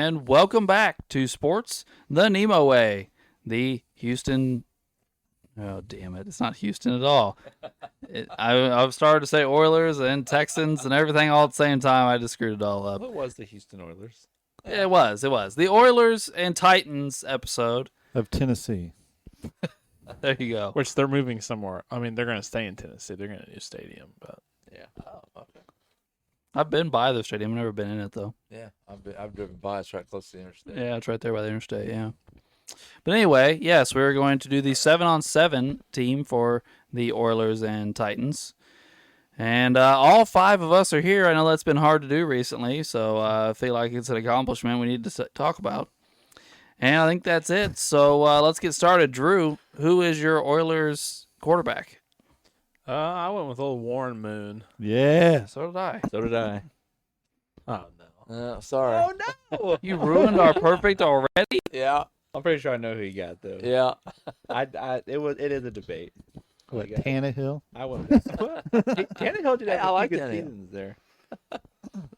and welcome back to Sports the NEMO Way. The Houston... Oh, damn it. It's not Houston at all. I've started to say Oilers and Texans and everything all at the same time. I just screwed it all up. What was the Houston Oilers? Yeah, it was. The Oilers and Titans episode. Of Tennessee. There you go. Which they're moving somewhere. I mean, they're going to stay in Tennessee. They're going to a new stadium, but Yeah. Oh, okay. I've been by the stadium. I've never been in it, though. Yeah, I've driven by. It's right close to the interstate. Yeah, it's right there by the interstate, yeah. But anyway, yes, we're going to do the 7-on-7 team for the Oilers and Titans. And all five of us are here. I know that's been hard to do recently, so I feel like it's an accomplishment we need to talk about. And I think that's it. So let's get started. Drew, who is your Oilers quarterback? I went with old Warren Moon. Yeah. So did I. So did I. Oh, no. Sorry. no. You ruined our perfect already? Yeah. I'm pretty sure I know who you got though. Yeah. It is a debate. What, You got- Tannehill? I went. Tannehill did have I a like few good Tannehill. seasons there.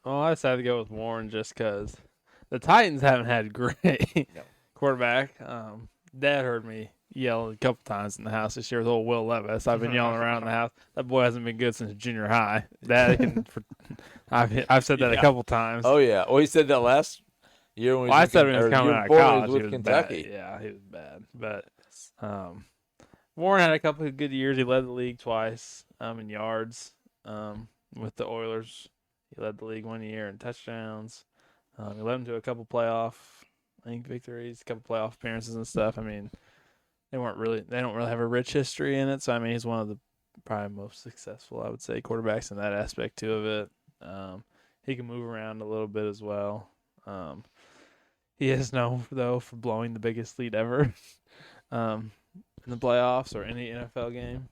Oh, I decided to go with Warren just because the Titans haven't had great quarterback. Dad heard me yell a couple times in the house this year with old Will Levis. I've been yelling around the house. That boy hasn't been good since junior high. I've said that a couple times. Oh yeah. Well, he said that last year when Well, I said when he or was coming year out of before when he college, was he with was Kentucky. bad. Yeah, he was bad. But Warren had a couple of good years. He led the league twice in yards with the Oilers. He led the league 1 year in touchdowns. He led them to a couple playoff, victories, a couple playoff appearances and stuff. I mean, they don't really have a rich history in it. So I mean, he's one of the probably most successful, I would say, quarterbacks in that aspect too of it. He can move around a little bit as well. He is known though for blowing the biggest lead ever in the playoffs or any NFL game.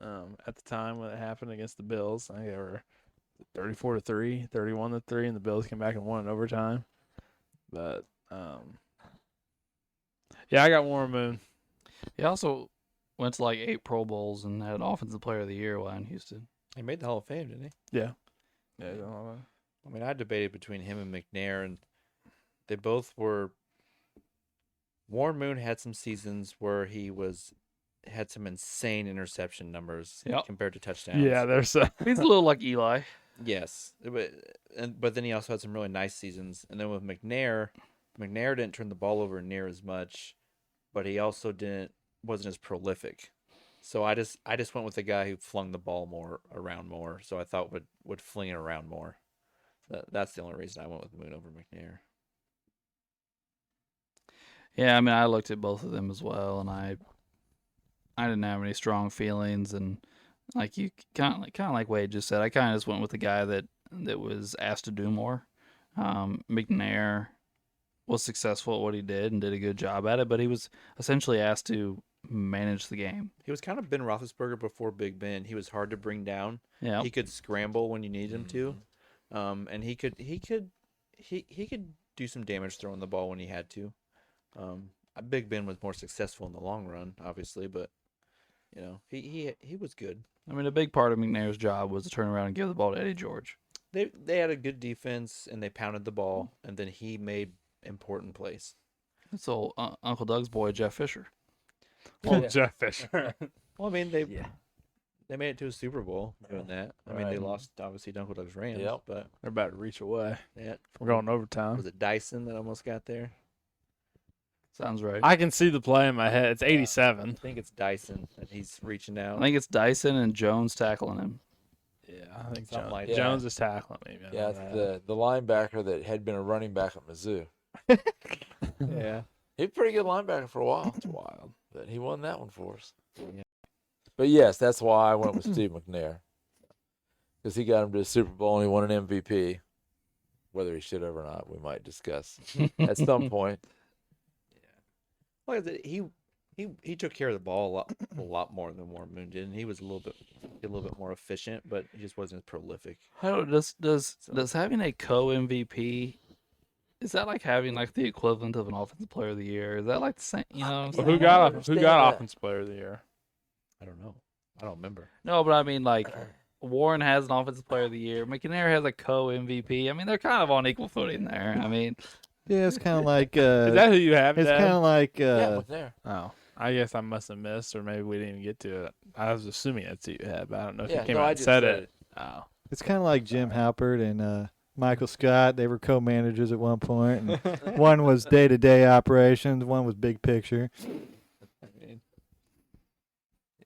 At the time when it happened against the Bills, I think they were 34-3, 31-3, and the Bills came back and won in overtime. But yeah, I got Warren Moon. He also went to like 8 Pro Bowls and had Offensive Player of the Year while in Houston. He made the Hall of Fame, didn't he? Yeah. I mean, I debated between him and McNair, and they both were. Warren Moon had some seasons where he had some insane interception numbers compared to touchdowns. Yeah, there's He's a little like Eli. Yes, but then he also had some really nice seasons. And then with McNair didn't turn the ball over near as much, but he also wasn't as prolific. So I just went with the guy who flung the ball around more. So I thought would fling it around more. That's the only reason I went with Moon over McNair. Yeah, I mean, I looked at both of them as well, and I didn't have any strong feelings, and like you kind of like Wade just said, I kind of just went with the guy that was asked to do more. McNair was successful at what he did and did a good job at it, but he was essentially asked to manage the game. He was kind of Ben Roethlisberger before Big Ben. He was hard to bring down. Yeah, He could scramble when you needed him to, and he could do some damage throwing the ball when he had to. Big Ben was more successful in the long run, obviously, but he was good. I mean, a big part of McNair's job was to turn around and give the ball to Eddie George. They had a good defense and they pounded the ball, and then he made important plays. That's old Uncle Doug's boy, Jeff Fisher. old Jeff Fisher. Well, I mean they made it to a Super Bowl doing that. I mean they lost obviously to Uncle Doug's Rams, but They're about to reach away. yeah, We're going overtime. was it Dyson that almost got there? Sounds right. I can see the play in my head. It's 87. I think it's Dyson and he's reaching out. I think it's Dyson and Jones tackling him. Yeah, I think Something like that. Jones is tackling me. Yeah, it's the linebacker that had been a running back at Mizzou. Yeah. He was a pretty good linebacker for a while. It's wild. But he won that one for us. Yeah. But yes, that's why I went with Steve McNair. Because he got him to the Super Bowl and he won an MVP. Whether he should have or not, we might discuss at some point. Like I said, he took care of the ball a lot more than Warren Moon did, and he was a little bit more efficient, but he just wasn't as prolific. I don't. Does having a co-MVP, is that like having like the equivalent of an Offensive Player of the Year? Is that like the same? You know. Well, who got Offensive Player of the Year? I don't know. I don't remember. No, but I mean like Warren has an Offensive Player of the Year. McNair has a co-MVP. I mean, they're kind of on equal footing there. I mean, Yeah, it's kind of like. Is that who you have, It's Dad? kind of like. Yeah, McNair. Oh, I guess I must have missed, or maybe we didn't even get to it. I was assuming that's who you had, but I don't know if Yeah, you came no, out I and just said said it. it. Oh. It's kind of like Jim Halpert and Michael Scott. They were co-managers at one point. And one was day-to-day operations. One was big picture. I mean,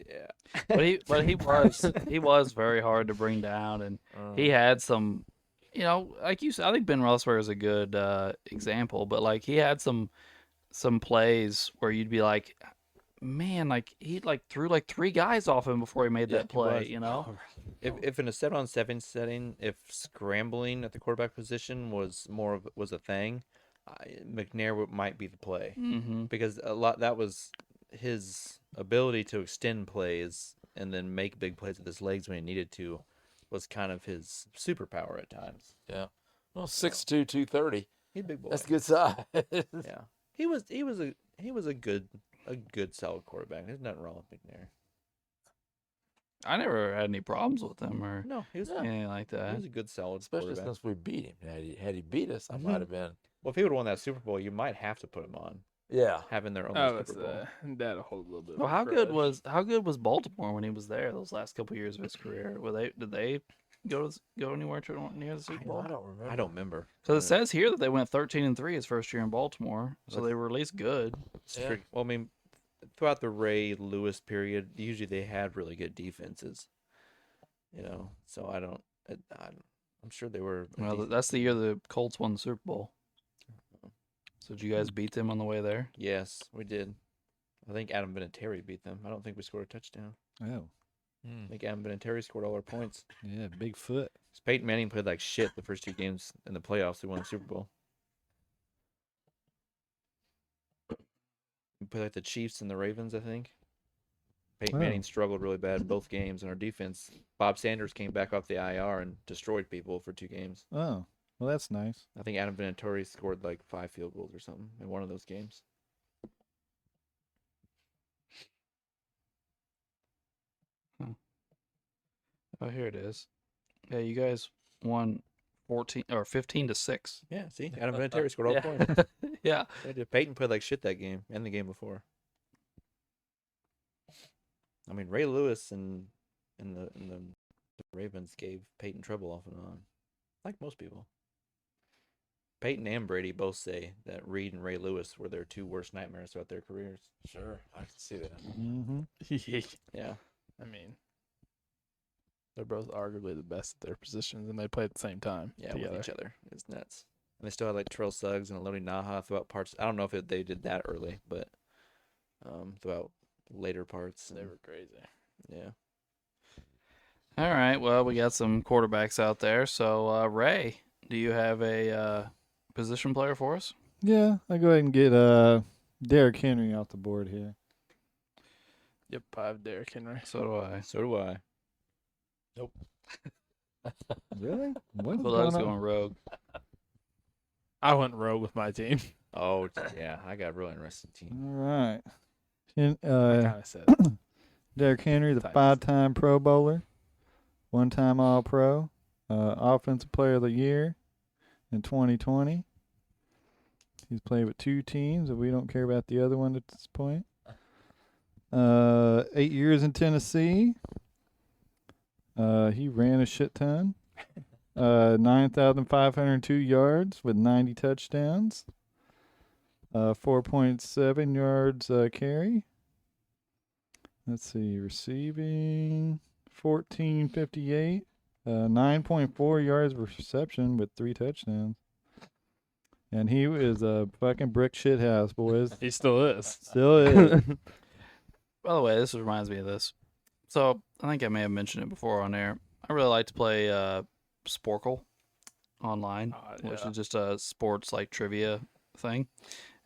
yeah. But he was very hard to bring down, and he had some, like you said, I think Ben Roethlisberger is a good example, but like he had some plays where you'd be like, man, like he like threw like 3 guys off him before he made Yeah, that he play, was. If in a 7-on-7 setting, if scrambling at the quarterback position was a thing, McNair might be the play Mm-hmm. because a lot that was his ability to extend plays and then make big plays with his legs when he needed to was kind of his superpower at times. Yeah. Well, 6'2", 230. He's a big boy. That's a good size. Yeah, he was a good solid quarterback. There's nothing wrong with McNair. I never had any problems with him or No, he was anything like he that. was a good solid Especially quarterback. since we beat him. Had he beat us, I Mhm. might have been. Well, if he would have won that Super Bowl, you might have to put him on Yeah. having their own Oh, Super Bowl. that'll hold a little bit. Well, of how good grudge. was Baltimore when he was there those last couple years of his career? Did they go anywhere near the Super Bowl? I don't remember. I don't remember. Because it says here that they went 13-3 his first year in Baltimore, so they were at least good. Yeah. Well, I mean, throughout the Ray Lewis period, usually they had really good defenses. So I'm sure they were. Well, that's the year the Colts won the Super Bowl. So did you guys beat them on the way there? Yes, we did. I think Adam Vinatieri beat them. I don't think we scored a touchdown. Oh, I think Adam Vinatieri scored all our points. yeah, big foot. Peyton Manning played like shit the first 2 games in the playoffs. We won the Super Bowl. We played like the Chiefs and the Ravens, I think. Peyton Wow. Manning struggled really bad in both games, and our defense, Bob Sanders came back off the IR and destroyed people for 2 games. Oh, well, that's nice. I think Adam Vinatieri scored like 5 field goals or something in one of those games. Oh, here it is. Yeah, you guys won 15-6. Yeah, see, Adam Vinatieri scored all the Yeah. points. Yeah. Yeah, Peyton played like shit that game and the game before. I mean, Ray Lewis and the Ravens gave Peyton trouble off and on, like most people. Peyton and Brady both say that Reed and Ray Lewis were their 2 worst nightmares throughout their careers. Sure, I can see that. Mm-hmm. Yeah, I mean, they're both arguably the best at their positions, and they play at the same time. yeah, together. with each other. It's nuts. And they still had like Terrell Suggs and Elodie Naha throughout parts. I don't know if they did that early, but throughout later parts. They were crazy. Yeah. All right. Well, we got some quarterbacks out there. So, Ray, do you have a position player for us? Yeah, I'll go ahead and get Derrick Henry off the board here. Yep, I have Derrick Henry. So do I. So do I. Really? What's Bulldog's going on? going rogue. I went rogue with my team. Oh, yeah. I got a real interesting team. All right. And, I kind of said Derrick Henry, the Titans. 5-time Pro Bowler, 1-time All-Pro, Offensive Player of the Year in 2020. He's played with 2 teams, and we don't care about the other one at this point. 8 years in Tennessee. He ran a shit ton. 9,502 yards with 90 touchdowns. 4.7 yards carry. Let's see, receiving 1458, 9.4 yards reception with 3 touchdowns. And he is a fucking brick shit house, boys. he still is. Still is. By the way, this reminds me of this. So, I think I may have mentioned it before on air. I really like to play Sporkle online, which is just a sports like trivia thing.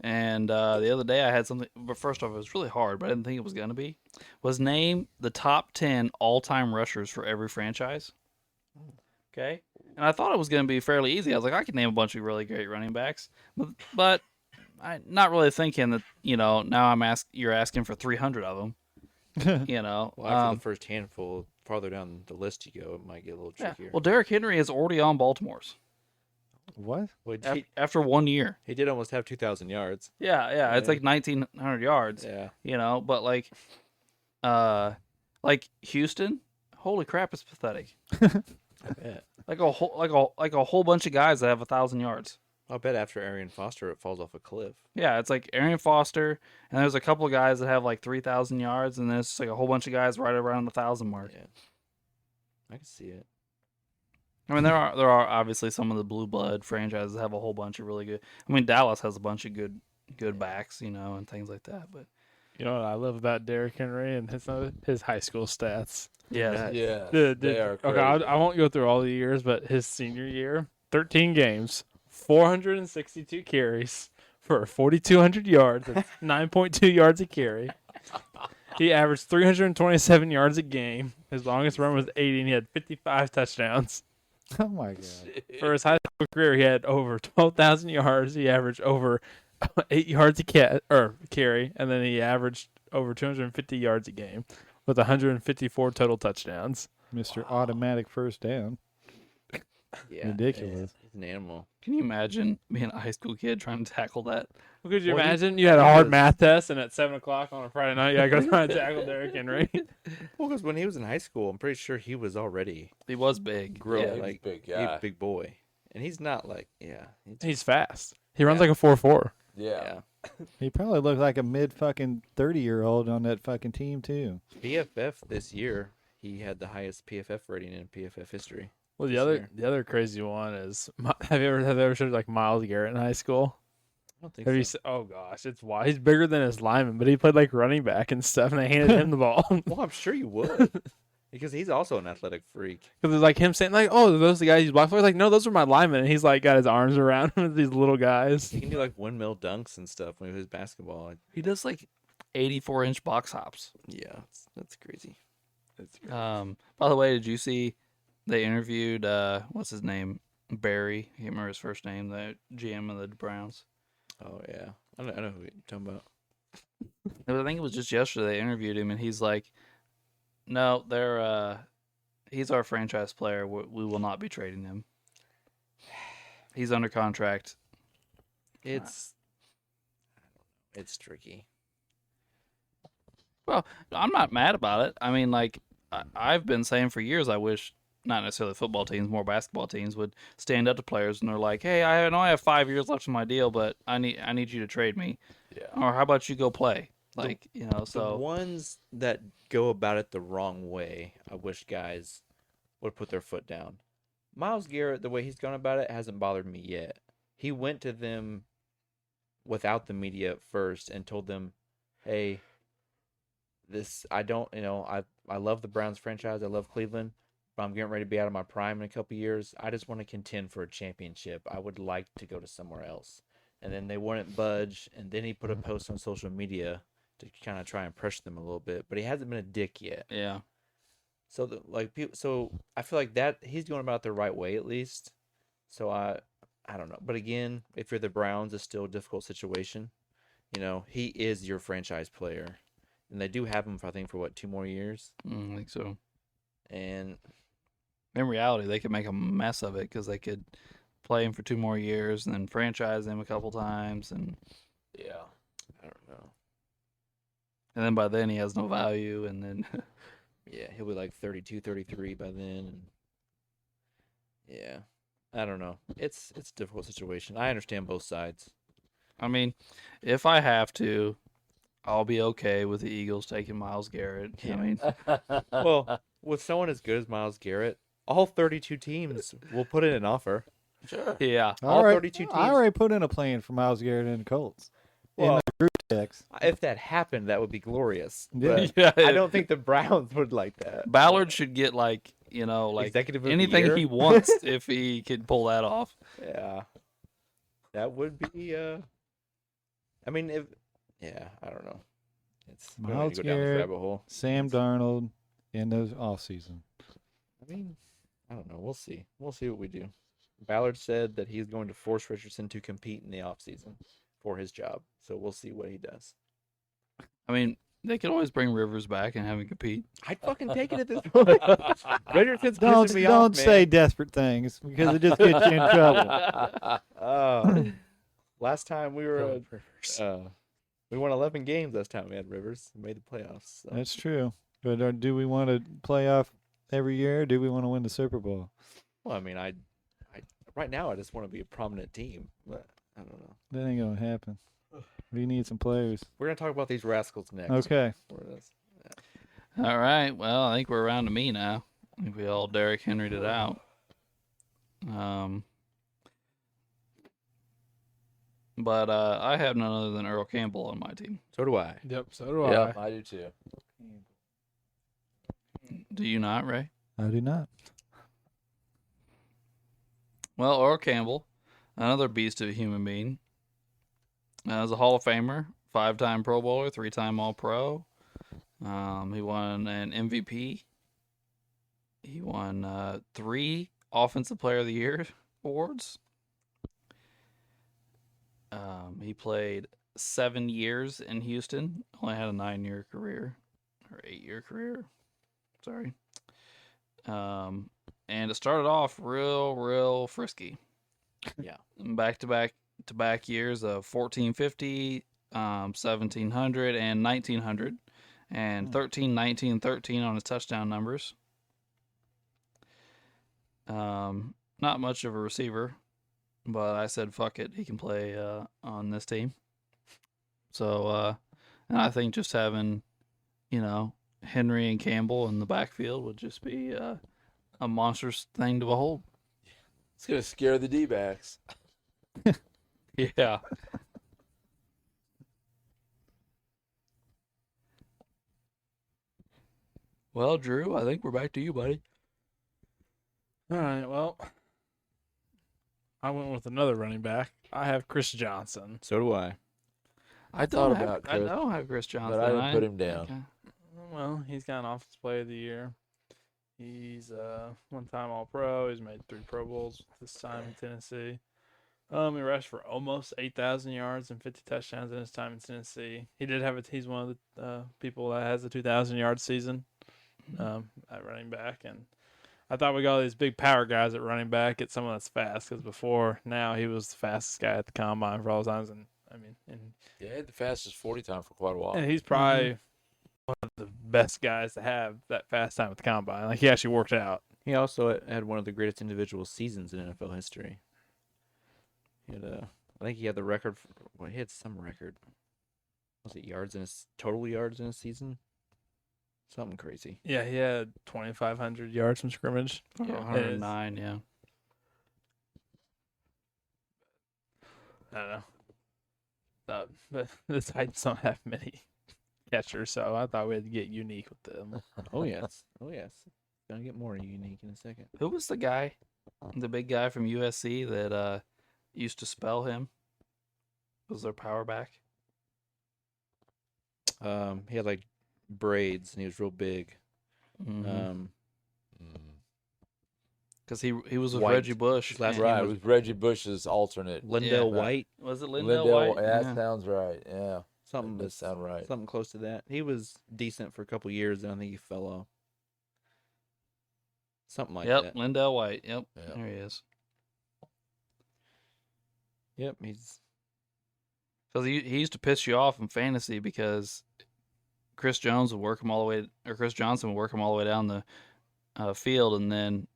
And the other day I had something, but first off, it was really hard, but I didn't think it was going to be. Was name the top 10 all-time rushers for every franchise. Okay? And I thought it was going to be fairly easy. I was like, I could name a bunch of really great running backs. But I'm not really thinking that, now you're asking for 300 of them. Well, after the first handful, farther down the list you go, it might get a little Yeah. trickier. Well, Derrick Henry is already on Baltimore's. What? Which after 1 year. he did almost have 2,000 yards. Yeah, it's Yeah. like 1,900 yards. Yeah. You know, but like Houston, holy crap, it's pathetic. I bet. Like a whole bunch of guys that have 1,000 yards. I bet after Arian Foster, it falls off a cliff. Yeah, it's like Arian Foster, and there's a couple of guys that have like 3,000 yards, and there's like a whole bunch of guys right around the 1,000 mark. Yeah. I can see it. I mean, there are obviously some of the blue blood franchises that have a whole bunch of really good. I mean, Dallas has a bunch of good backs, you know, and things like that. But You know what I love about Derrick Henry and his high school stats? yeah, Yeah, They are okay, crazy. I won't go through all the years, but his senior year, 13 games, 462 carries for 4,200 yards. That's 9.2 yards a carry. He averaged 327 yards a game. His longest run was 80, and he had 55 touchdowns. Oh my god. For his high school career, he had over 12,000 yards. He averaged over 8 yards a carry, and then he averaged over 250 yards a game with 154 total touchdowns. Mr. Automatic first down. Yeah. Ridiculous. He's an animal. can you imagine being a high school kid trying to tackle that? Could you Well, he- imagine? You had a hard was- math test, and at 7 o'clock on a Friday night, you got to go try and tackle Derrick Henry. Well, because when he was in high school, I'm pretty sure he was already He was big. grilled. he was a like big he's guy. a big boy. And he's not like, yeah. He's fast. He runs Yeah. like a 4.4. Yeah. He probably looked like a mid fucking 30-year-old on that fucking team too. PFF this year, he had the highest PFF rating in PFF history. Well, This year. the other crazy one is have you ever showed like Myles Garrett in high school? I don't think Have you? so. Oh gosh, it's wild. He's bigger than his lineman, but he played like running back and stuff, and they handed him the ball Well, I'm sure you would. Because he's also an athletic freak. because it's like him saying like, "Oh, are those the guys you blocked for?" Like, no, those are my linemen. And he's like got his arms around him with these little guys. He can do like windmill dunks and stuff when he was basketball. He does like 84-inch box hops. Yeah, that's crazy. By the way, did you see they interviewed what's his name? Barry. I can't remember his first name. The GM of the Browns. Oh yeah, I know who you're talking about. I think it was just yesterday they interviewed him, and he's like, "No, he's our franchise player. We will not be trading him. He's under contract." It's tricky. I'm not mad about it. I mean, like I've been saying for years, I wish not necessarily football teams, more basketball teams would stand up to players and they're like, "Hey, I know I have 5 years left in my deal, but I need you to trade me, Yeah. or how about you go play?" Like The so ones that go about it the wrong way, I wish guys would put their foot down. Myles Garrett, the way he's gone about it, hasn't bothered me yet. He went to them without the media at first and told them, "Hey, I don't, I love the Browns franchise. I love Cleveland, but I'm getting ready to be out of my prime in a couple years. I just want to contend for a championship. I would like to go to somewhere else." And then they wouldn't budge, and then he put a post on social media to kind of try and pressure them a little bit, but he hasn't been a dick yet. yeah. So so I feel like that he's going about it the right way at least. So I don't know, but again, if you're the Browns, it's still a difficult situation. He is your franchise player, and they do have him for I think for what 2 more years, I think so. and In reality, they could make a mess of it because they could play him for 2 more years and then franchise him a couple times, and Yeah. I don't know. then by then he has no value, and then Yeah, he'll be like 32, 33 by then, and yeah, I don't know. It's a difficult situation. I understand both sides. I mean, if I have to, I'll be okay with the Eagles taking Myles Garrett. I mean, Well, with someone as good as Myles Garrett, all 32 teams will put in an offer. Sure. yeah, All 32 I teams. already put in a plan for Myles Garrett and the Colts. In Well, the group text. if that happened, that would be glorious. Yeah. But I don't think the Browns would like that. Ballard should get like Executive of the anything year? he wants if he could pull that off. Yeah, that would be. I mean, I don't know. We don't need Myles to go down this Garrett. rabbit hole. Sam Darnold in the off season. I mean, I don't know. We'll see. We'll see what we do. Ballard said that he's going to force Richardson to compete in the offseason for his job. So we'll see what he does. I mean, They could always bring Rivers back and have him compete. I'd fucking take it at this point. Richardson's Don't pissing me don't off, say man. desperate things because it just gets you in trouble. Last time we were, we won 11 games. Last time we had Rivers, we made the playoffs. So. That's true. But do we want to play off every year? Or do we want to win the Super Bowl? Well, I mean, I right now I just want to be a prominent team, but I don't know. That ain't gonna happen. We need some players. We're gonna talk about these rascals next. Okay. All right. Well, I think we're around to me now. I think we all Derrick Henry'd it out. But I have none other than Earl Campbell on my team. So do I. Yep, so do Yeah, I. I do too. Do you not, Ray? I do not. Well, Earl Campbell, another beast of a human being. As a Hall of Famer, 5-time Pro Bowler, 3-time All-Pro. He won an MVP. He won 3 Offensive Player of the Year awards. He played 7 years in Houston. Only had a 9-year career, or 8-year career. Sorry. And it started off real frisky. Yeah. Back years of 1450, 1700, and 1900, and 13, 19, 13 on his touchdown numbers. Not much of a receiver, but I said fuck it, he can play on this team. So, and I think just having, Henry and Campbell in the backfield would just be a monstrous thing to behold. It's gonna scare the D-backs. Yeah. Well, Drew, I think we're back to you, buddy. All right, well, I went with another running back. I have Chris Johnson. So do I. I thought don't have, about I Chris, don't have Chris Johnson. but I didn't put him down. Okay. Well, he's got an Offensive Player of the Year. He's one-time All-Pro. He's made 3 Pro Bowls this time in Tennessee. He rushed for almost 8,000 yards and 50 touchdowns in his time in Tennessee. He did have he's one of the people that has a 2,000-yard season at running back. And I thought we got all these big power guys at running back. Get someone that's fast because now he was the fastest guy at the combine for all times. And I mean, Yeah, he had the fastest 40 time for quite a while. and he's probably one of the best guys to have that fast time at the combine. Like he actually worked out. He also had one of the greatest individual seasons in NFL history. He had, I think he had the record. He had some record. Was it total yards in a season? Something crazy. Yeah, he had 2,500 yards from scrimmage. Yeah, 109, yeah. I don't know. But the Titans don't have many catchers, so I thought we had to get unique with them. Oh yes. Gonna get more unique in a second. Who was the guy, the big guy from USC that used to spell him? Was their power back? He had like braids and he was real big. Because he was with White. Reggie Bush. His last and- Right, it was Reggie Bush's alternate. Lindell Yeah. White, Was it Lindell White? That Yeah. sounds right. Yeah, something that does sound right. something close to that. He was decent for a couple years, and I think he fell off. Something like Yep, that. Lindell White. Yep, Yeah. there he is. Yep, he's Because he used to piss you off in fantasy because Chris Johnson would work him all the way down the field, and then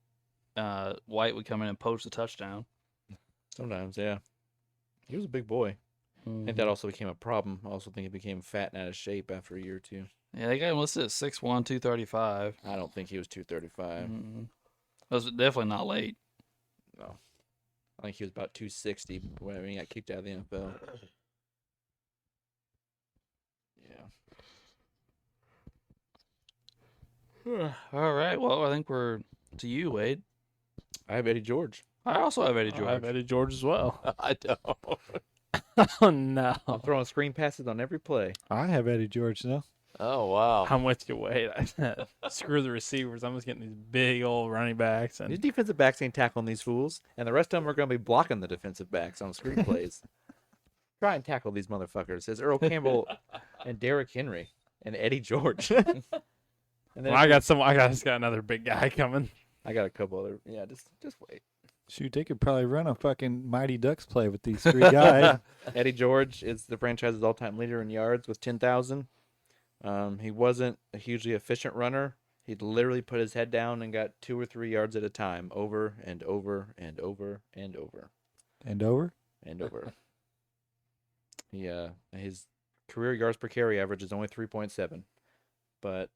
White would come in and poach the touchdown. sometimes, yeah. He was a big boy. I think that also became a problem. I also think he became fat and out of shape after a year or two. Yeah, they got him listed at 6'1", 235. I don't think he was 235. It was definitely not late. No. I think he was about 260 when he got kicked out of the NFL. Yeah. All right, well, I think we're to you, Wade. I have Eddie George. I also have Eddie I George. have Eddie George as well. I don't. Oh, no. I'm throwing screen passes on every play. I have Eddie George though. Oh wow. I'm with you, Wade. Screw the receivers. I'm just getting these big old running backs. These And defensive backs ain't tackling these fools, and the rest of them are going to be blocking the defensive backs on screen plays. Try and tackle these motherfuckers. It's Earl Campbell and Derrick Henry. and Eddie George. And then Well, I just got another big guy coming. I got a couple other. Yeah, just wait. Shoot, they could probably run a fucking Mighty Ducks play with these three guys. Eddie George is the franchise's all-time leader in yards with 10,000. He wasn't a hugely efficient runner. He'd literally put his head down and got 2 or 3 yards at a time, over and over and over and over And over? and over. His career yards per carry average is only 3.7, but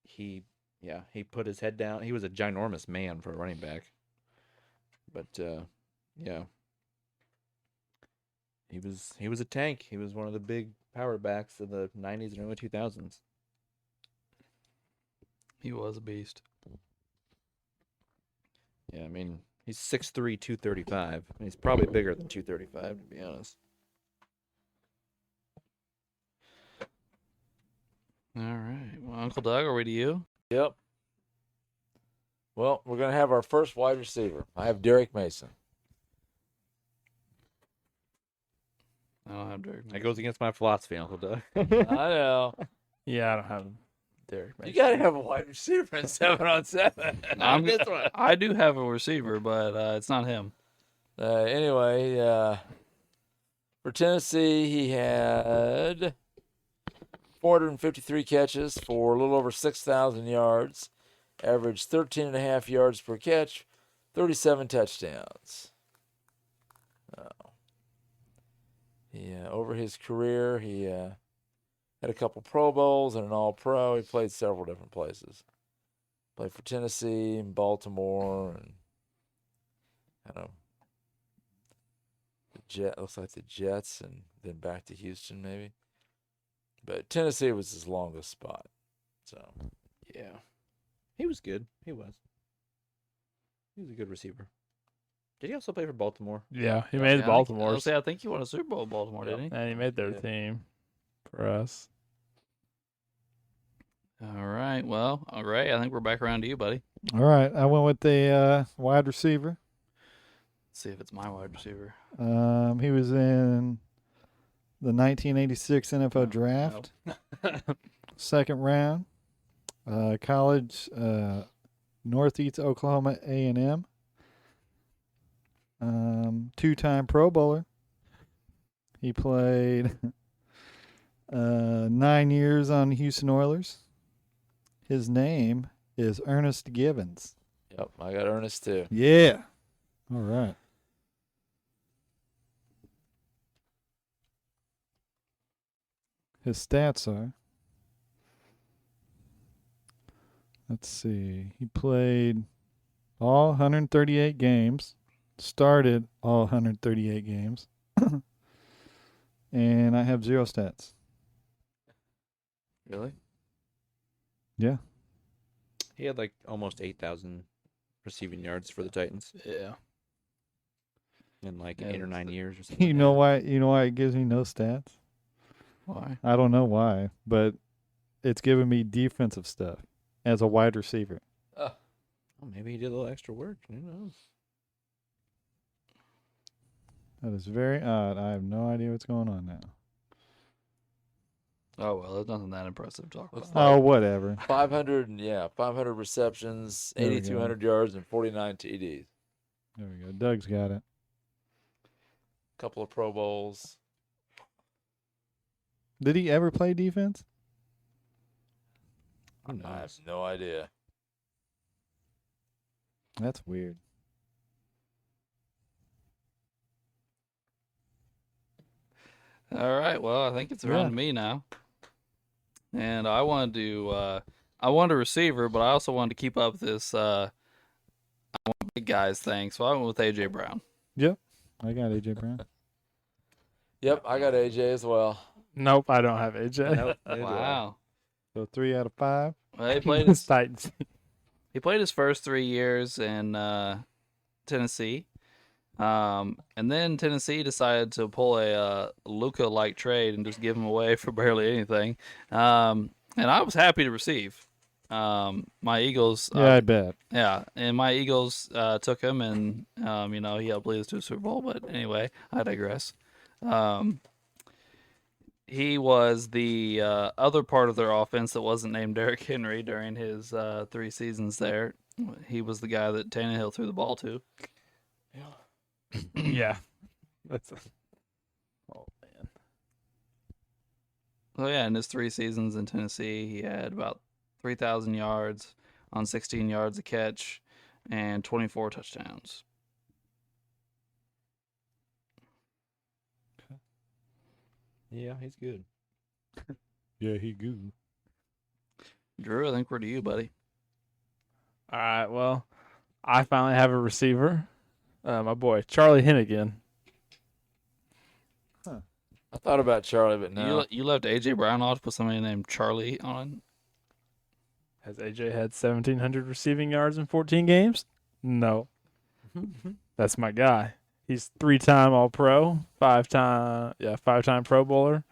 he put his head down. He was a ginormous man for a running back, but he was a tank. He was one of the big power backs of the 90s and early 2000s. He was a beast. Yeah, I mean, he's 6'3", 235. He's probably bigger than 235, to be honest. All right. Well, Uncle Doug, are we to you? Yep. Well, we're going to have our first wide receiver. I have Derek Mason. I don't have Derek. That goes against my philosophy, Uncle Doug. I know. Yeah, I don't have Derek You Mason. got to have a wide receiver in 7-on-7. I'm This one. I do have a receiver, but it's not him. Anyway, for Tennessee, he had 453 catches for a little over 6,000 yards, averaged 13.5 yards per catch, 37 touchdowns. Over his career, he had a couple Pro Bowls and an All-Pro. He played several different places. Played for Tennessee and Baltimore, and I don't know. Looks like the Jets, and then back to Houston maybe. But Tennessee was his longest spot. So Yeah. He was good. He was a good receiver. Did he also play for Baltimore? Yeah, he made the Baltimore, I think he won a Super Bowl in Baltimore, didn't he? and he made their Yeah. team for us. All right. Well, all right. I think we're back around to you, buddy. All right, I went with the wide receiver. Let's see if it's my wide receiver. He was in the 1986 NFL Draft, second round. College, Northeast Oklahoma A&M. Two-time Pro Bowler. He played 9 years on the Houston Oilers. His name is Ernest Givens. yep, I got Ernest too. Yeah. All right. His stats are, let's see, he played all 138 games, started all 138 games, and I have 0 stats. Really? Yeah. He had like almost 8,000 receiving yards for the Titans Yeah. in like Yeah, 8 or that's 9 it. years or something. You know why? You know why it gives me no stats? Why? I don't know why, but it's giving me defensive stuff as a wide receiver. Well, maybe he did a little extra work. Who knows? That is very odd. I have no idea what's going on now. Oh well, there's nothing that impressive to talk Looks about. Oh, whatever. 500 receptions, There we 8,200 yards, and 49 TDs. There we go. Doug's got it. Couple of Pro Bowls. Did he ever play defense? Who I have knows? no idea. That's weird. All right. Well, I think it's around Yeah. to me now. And I wanted a receiver, but I also wanted to keep up this I want big guys thing. So I went with AJ Brown. I got AJ Brown. Yep, I got AJ as well. Nope, I don't have AJ. Nope, neither do I. Wow. So 3 out of 5. Well, he played his Titans. He played his first 3 years in Tennessee. And then Tennessee decided to pull a Luka-like trade and just give him away for barely anything. And I was happy to receive. My Eagles, Yeah, I bet. and my Eagles took him, and he helped lead us to a Super Bowl. But anyway, I digress. he was the other part of their offense that wasn't named Derrick Henry during his 3 seasons there. He was the guy that Tannehill threw the ball to. Yeah. That's. Oh man. So yeah, in his 3 seasons in Tennessee, he had about 3,000 yards on 16 yards a catch and 24 touchdowns. Yeah, he's good. Yeah, he good. Drew, I think we're to you, buddy. All right. Well, I finally have a receiver. My boy Charlie Hennigan. I thought about Charlie, but no. You left A.J. Brown off to put somebody named Charlie on. Has AJ had 1,700 receiving yards in 14 games? No. That's my guy. He's 3-time All-Pro, 5-time Pro Bowler.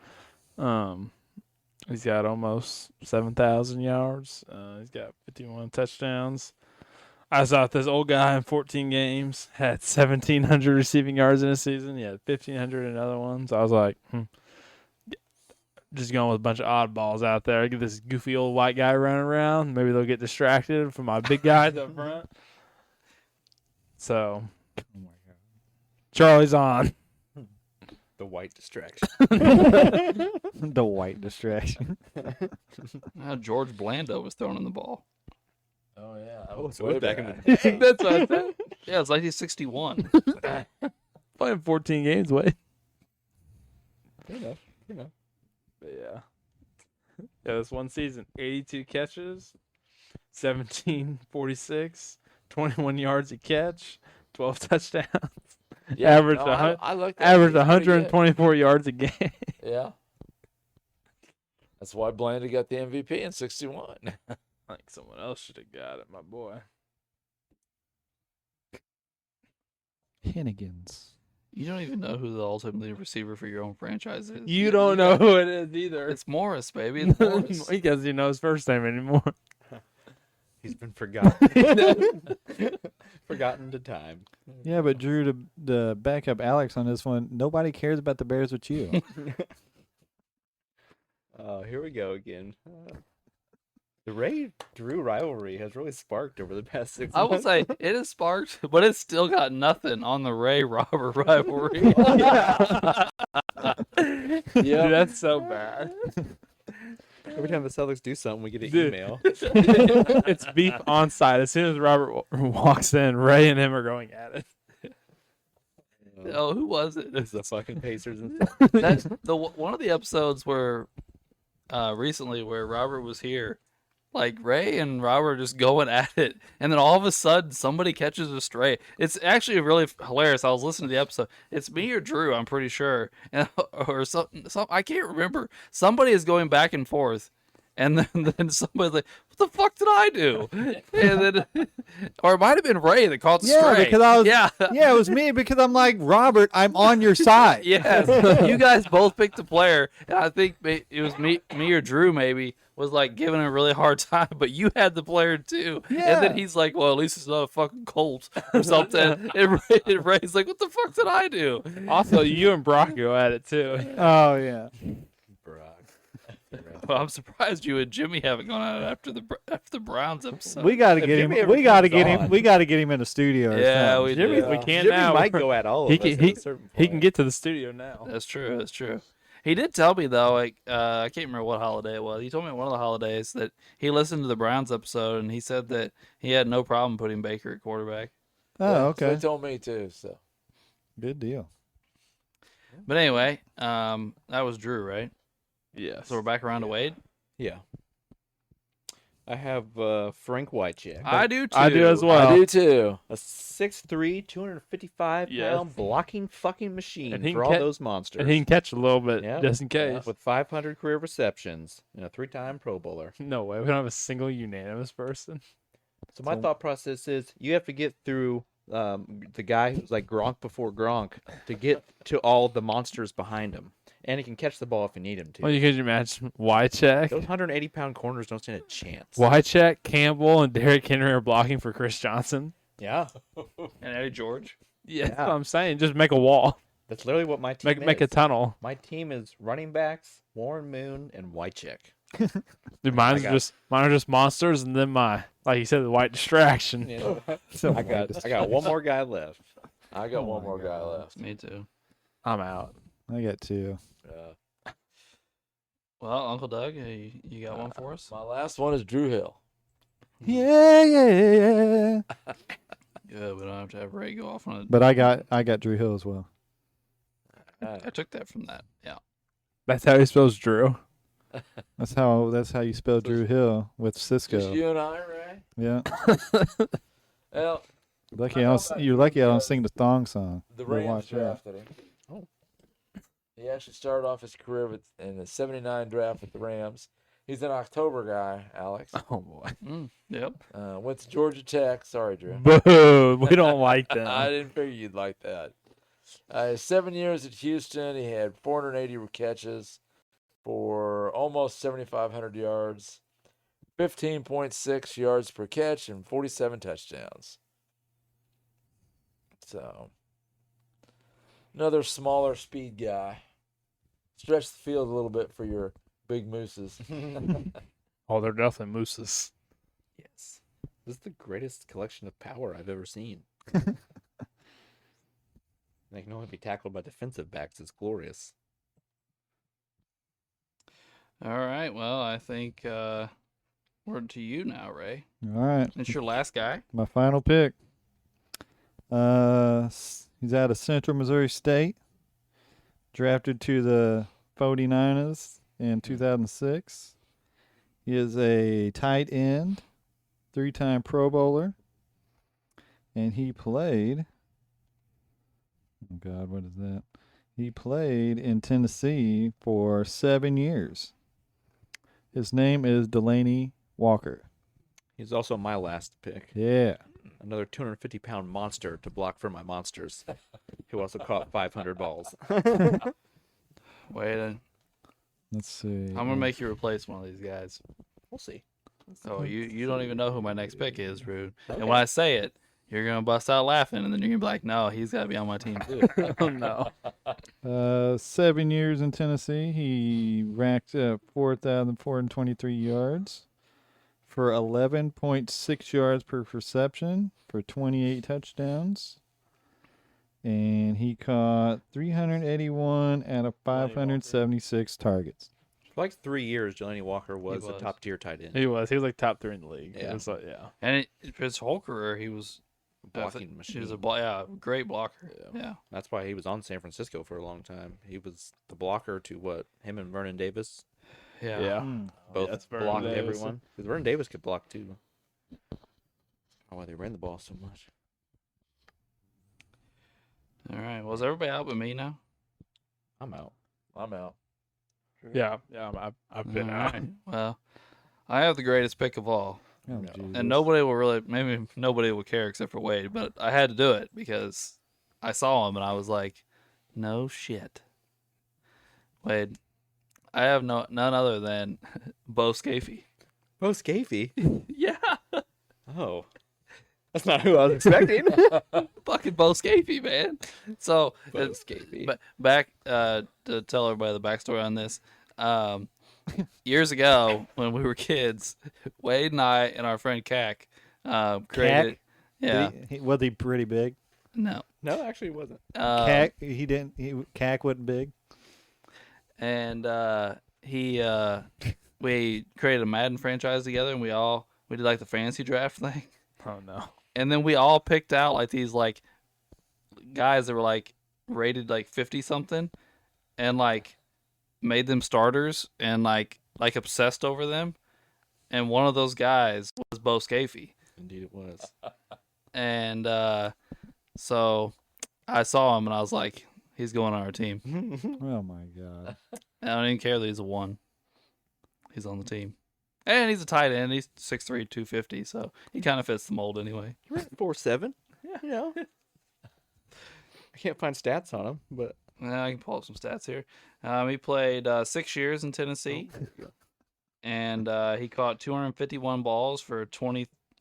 He's got almost 7,000 yards. He's got 51 touchdowns. I saw this old guy in 14 games had 1,700 receiving yards in a season. He had 1,500 in other ones. I was like, just going with a bunch of oddballs out there. Get this goofy old white guy running around. Maybe they'll get distracted from my big guys up front. So, Oh my god. Charlie's on. The white distraction. The white distraction. George Blando was throwing the ball. Oh yeah. Oh, so way it's back in back. the day. That's what I said. Yeah, it's like he's 61. Playing 14 games, wait. Fair enough. Fair enough. But yeah. Yeah, this one season, 82 catches, 1746, 21 yards a catch, 12 touchdowns. Yeah, Average no, a hun- I like that. Averaged He's pretty good. 124 yards a game. Yeah. That's why Blandy got the MVP in 61. I think someone else should have got it, my boy. Hennigans. You don't even know who the ultimate leading receiver for your own franchise is. You don't know who it is either. It's Morris, baby. It's Morris. He doesn't even know his first name anymore. He's been forgotten. Forgotten to time. Yeah, but Drew, to back up Alex on this one, nobody cares about the Bears with you. Oh, here we go again. The Ray Drew rivalry has really sparked over the past 6 I months. will say it has sparked, but it's still got nothing on the Ray Robert rivalry. Dude, that's so bad. Every time the Celtics do something, we get an Dude. email. It's beef on site. As soon as Robert walks in, Ray and him are going at it. Oh, who was it? It's the fucking Pacers and That's one of the episodes where recently where Robert was here. Like Ray and Robert are just going at it, and then all of a sudden somebody catches a stray. It's actually really hilarious. I was listening to the episode. It's me or Drew, I'm pretty sure, and, or some I can't remember. Somebody is going back and forth, and then somebody's like, "What the fuck did I do?" And then, or it might have been Ray that caught the stray. because I was. Yeah, Yeah, it was me because I'm like, Robert, I'm on your side. yes. You guys both picked a player, and I think it was me or Drew maybe was like giving him a really hard time, but you had the player too. Yeah. And then he's like, well, at least it's not a fucking Colts or something. And Ray's like, what the fuck did I do? Also, you and Brock go at it too. Oh yeah. Brock. Well, I'm surprised you and Jimmy haven't gone out after the Browns episode. We got to If get him. Jimmy ever We got to comes get him. on. We got to get him in the studio. Or Yeah, something. we Jimmy, do. we can Jimmy now. might go at all of He us can- at he- a certain He can point. get to the studio now. That's true. That's true. He did tell me though, like I can't remember what holiday it was. He told me one of the holidays that he listened to the Browns episode and he said that he had no problem putting Baker at quarterback. Oh, Yeah, okay. They told me too. So Good deal. But anyway, that was Drew, right? Yes. So we're back around to Wade. Yeah. I have Frank Wycheck. I do too. I do as well. I do too. A 6'3", 255 Yes. pound blocking fucking machine And he for can all ca- those monsters. And he can catch a little bit Yeah. just in case. With 500 career receptions and a 3-time Pro Bowler. No way. We don't have a single unanimous person. So my thought process is you have to get through the guy who's like Gronk before Gronk to get to all the monsters behind him. And he can catch the ball if you need him to. Well, you could imagine Wycheck. Those 180-pound corners don't stand a chance. Wycheck, Campbell, and Derrick Henry are blocking for Chris Johnson. Yeah. And Eddie George. Yeah, that's Yeah. what I'm saying. Just make a wall. That's literally what my team Make a is. tunnel. My team is running backs, Warren Moon, and Wycheck. Dude, mine are just monsters, and then like you said, the white distraction. Yeah. So I got one more guy left. I got Oh one my more guy God. left. Me too. I'm out. I got 2. Well, Uncle Doug, you got one for us? My last one is Drew Hill. Yeah, yeah. Good. We don't have to have Ray go off on it. But I got Drew Hill as well. I took that from that. Yeah. That's how he spells Drew. That's how you spell Drew Hill with Cisco. Just you and I, Ray. Yeah. Well, You're lucky I don't sing the thong song. the We'll Rams watch out. drafted him. Oh. He actually started off his career in the '79 draft with the Rams. He's an October guy, Alex. Oh boy. Yep. Went to Georgia Tech. Sorry, Drew. Boo! We don't like I them. didn't figure you'd like that. 7 years at Houston, he had 480 catches for almost 7,500 yards, 15.6 yards per catch, and 47 touchdowns. So, another smaller speed guy. Stretch the field a little bit for your big mooses. Oh, they're definitely mooses. Yes. This is the greatest collection of power I've ever seen. They can only be tackled by defensive backs. It's glorious. All right. Well, I think word to you now, Ray. All right. It's your last guy. My final pick. He's out of Central Missouri State. Drafted to the 49ers in 2006. He is a tight end, 3-time Pro Bowler. And he played... Oh, God, what is that? He played in Tennessee for 7 years. His name is Delaney Walker. He's also my last pick. Yeah. Another 250-pound monster to block for my monsters, who also caught 500 balls. Wait, Let's see. I'm gonna make you replace one of these guys. We'll see. Oh, you don't even know who my next pick is, Rude. And when I say it, you're gonna bust out laughing, and then you're gonna be like, "No, he's got to be on my team too." Oh no. 7 years in Tennessee. He racked up 4,423 yards for 11.6 yards per reception for 28 touchdowns. And he caught 381 out of 576 targets. For like 3 years, Delaney Walker was a was. top-tier tight end. He was like top 3 in the league. Yeah. It was like, yeah. And his whole career, he was Blocking He machine. was a great blocker. Yeah. That's why he was on San Francisco for a long time. He was the blocker to what? Him and Vernon Davis Yeah. Yeah. both that's Vernon blocked Davis. everyone. Because Vernon Davis could block too. Oh, why they ran the ball so much. All right. Well, is everybody out but me now? I'm out. I'm out. Yeah. I've been All out. right. Well, I have the greatest pick of all. Oh, No. Jesus. And nobody will really, maybe nobody will care except for Wade, but I had to do it because I saw him and I was like, no shit. Wade, I have none other than Bo Scafey. Bo Scafey? Yeah. Oh. That's not who I was expecting. Fucking Bo Scafey, man. So, Bo Scafey. But back to tell everybody the backstory on this. Years ago, when we were kids, Wade and I and our friend Cac created. Cac? Yeah. Was he pretty big? No. No, actually it wasn't. Cac, he didn't. Cac wasn't big. And we created a Madden franchise together, and we did like the fantasy draft thing. Oh no. And then we all picked out like these like guys that were like rated like 50 something, and like made them starters and like obsessed over them. And one of those guys was Bo Scafey. Indeed it was. And so I saw him and I was like, he's going on our team. Oh my God. I don't even care that he's a 1. He's on the team. And he's a tight end. He's 6'3", 250, so he kind of fits the mold anyway. He ran 4.7. Yeah. You know. I can't find stats on him, but I can pull up some stats here. He played 6 years in Tennessee, and he caught 251 balls for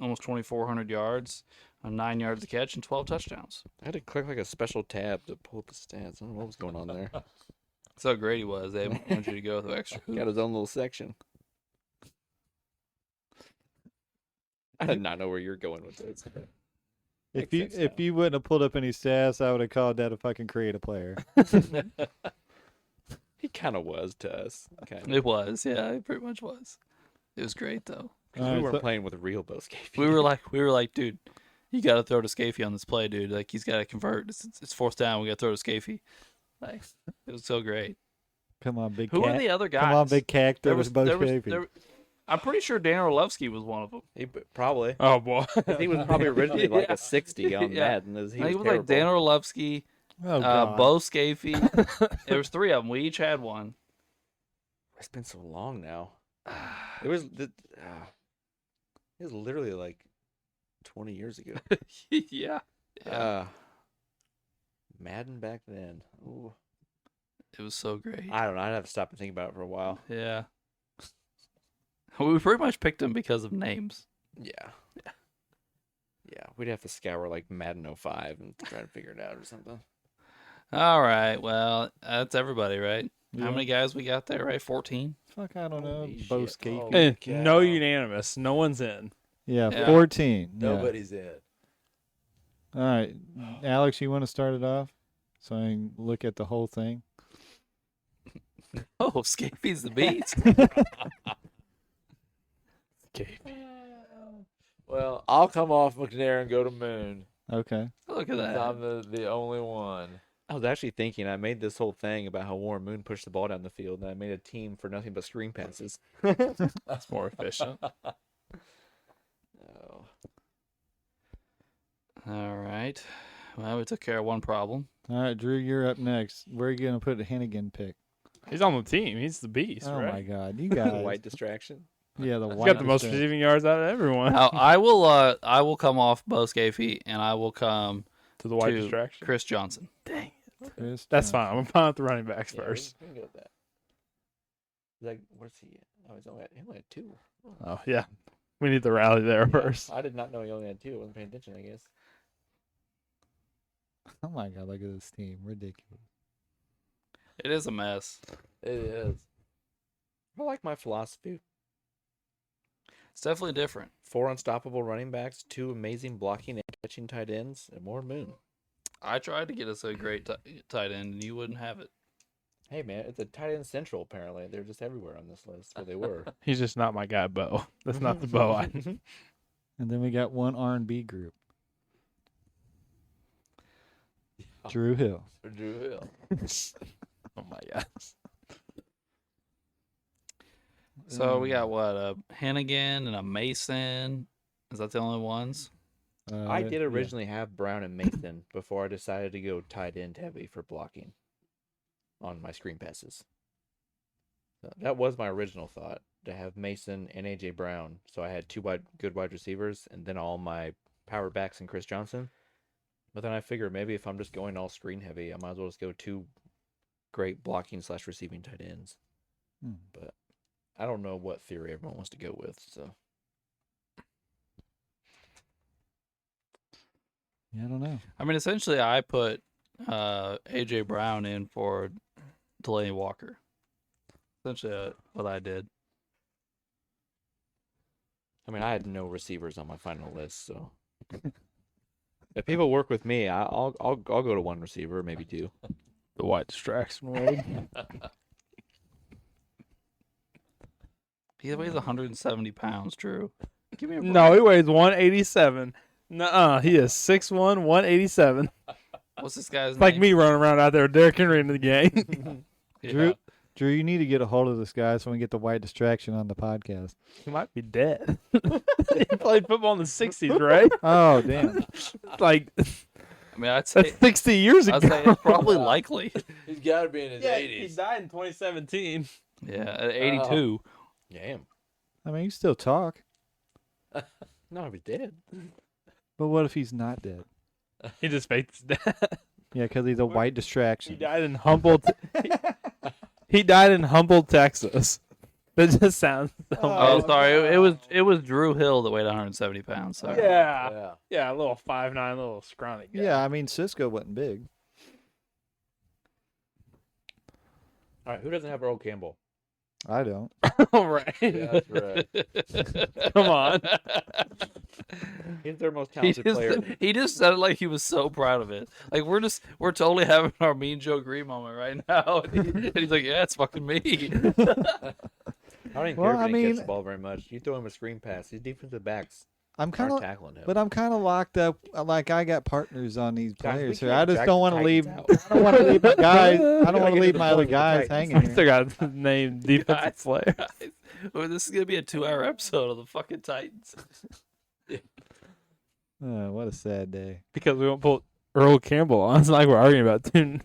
almost 2,400 yards, on 9 yards a catch and 12 touchdowns. I had to click like a special tab to pull up the stats. I don't know what was going on there. That's how great he was. They wanted you to go with the extra Got hoop. his own little section. I did not know where you're going with this. If you wouldn't have pulled up any stats, I would have called that a fucking creative player. He kind of was to us. Kind of. It was, yeah, it pretty much was. It was great though. We Alright, weren't so- playing with real Bo Scafey. We were like, dude, you got to throw to Scafey on this play, dude. Like he's got to convert. It's fourth down. We got to throw to Scafey. Like it was so great. Come on, big Who cat. are the other guys? Come on, big cat. There There was, was both there was, Scafey. there, I'm pretty sure Dan Orlovsky was one of them. Probably. Oh boy. He was probably originally like Yeah. a 60 on Yeah. Madden. He I think it was was like Dan terrible. Orlovsky, Oh, God. Bo Scafey. There was 3 of them. We each had one. It's been so long now. It was literally like 20 years ago. yeah. Madden back then. Ooh. It was so great. I don't know. I'd have to stop and think about it for a while. Yeah. We pretty much picked them because of names. Yeah. Yeah. We'd have to scour like Madden 05 and try to figure it out or something. All right. Well, that's everybody, right? Yeah. How many guys we got there, right? 14? Fuck, I don't know. Holy Bo shit. Scafey. Oh. And cow. no unanimous. No one's in. Yeah, Yeah. 14. Yeah. Nobody's in. All right, Alex, you want to start it off so I can look at the whole thing? Oh, Scafey's the beast. Well, I'll come off McNair and go to Moon. Okay. Look at that. I'm the only one. I was actually thinking, I made this whole thing about how Warren Moon pushed the ball down the field, and I made a team for nothing but screen passes. That's more efficient. Oh. All right. Well, we took care of one problem. All right, Drew, you're up next. Where are you going to put a Hennigan pick? He's on the team. He's the beast, Oh, right? my God. You guys. White distraction. Yeah, the He's white. got the most distraction. receiving yards out of everyone. I will come off Bo Scafey, and I will come To the white to distraction. Chris Johnson. Chris That's Johnson. fine. I'm fine with the running backs Yeah, first. we can go with that. Like, where's he at? Oh, he only had 2. Oh, yeah. We need the rally there Yeah, first. I did not know he only had 2. I wasn't paying attention, I guess. Oh, my God. Look at this team. Ridiculous. It is a mess. It is. I like my philosophy. It's definitely different. 4 unstoppable running backs, 2 amazing blocking and catching tight ends, and more Moon. I tried to get us a great tight end, and you wouldn't have it. Hey, man, it's a tight end central, apparently. They're just everywhere on this list. Well, they were. He's just not my guy, Bo. That's not the Bo. And then we got one R&B group. Drew Hill. For Drew Hill. Oh, my God. So we got what, a Hennigan and a Mason. Is that the only ones? I did Yeah. originally have Brown and Mason before I decided to go tight end heavy for blocking on my screen passes. So that was my original thought, to have Mason and A.J. Brown. So I had 2 good wide receivers and then all my power backs and Chris Johnson. But then I figured maybe if I'm just going all screen heavy, I might as well just go 2 great blocking / receiving tight ends. Hmm. But I don't know what theory everyone wants to go with. So Yeah, I don't know. I mean, essentially, I put A.J. Brown in for Delaney Walker. Essentially what I did. I mean, I had no receivers on my final list, so if people work with me, I'll go to 1 receiver, maybe 2. The white distraction world. He weighs 170 pounds, Drew. Give me a break. No, he weighs 187. Nuh-uh. He is 6'1", 187. What's this guy's It's like name? me running around out there, Derrick Henry in the game. Drew, Drew, you need to get a hold of this guy so we can get the white distraction on the podcast. He might be dead. He played football in the 60s, right? Oh, damn. Like, I mean, I'd say that's 60 years ago. I'd say it's probably likely. He's got to be in his Yeah, 80s. he died in 2017. Yeah, at 82. Damn. I mean, you still talk. No, he's dead. But what if he's not dead? He just faked his death. Yeah, because he's a white He distraction. died in Humboldt. He died in Humboldt, Texas. That just sounds so Oh, weird. sorry. It was Drew Hill that weighed 170 pounds. Sorry. Yeah. Yeah. A little 5'9", little scrawny guy. Yeah, I mean Cisco wasn't big. All right, who doesn't have Earl Campbell? I don't. All right. Yeah, that's right. Come on. He's their most He talented just, player. he just sounded like he was so proud of it. Like we're totally having our Mean Joe Green moment right now. And he's like, yeah, it's fucking me. I don't even Well, care I if he gets mean- the ball very much. You throw him a screen pass. These defensive backs I'm kind aren't of, tackling him. but I'm kind of locked up. Like I got partners on these Guys, we players here. can't I just drag don't the want to leave. Titans out. I don't want to leave my guys. I don't gotta want to get leave to my the other point with the guys Titans. hanging I here. still got the name defensive player Well, this is gonna be a 2-hour episode of the fucking Titans. Oh, what a sad day. because we won't put Earl Campbell on. It's not like we're arguing about it.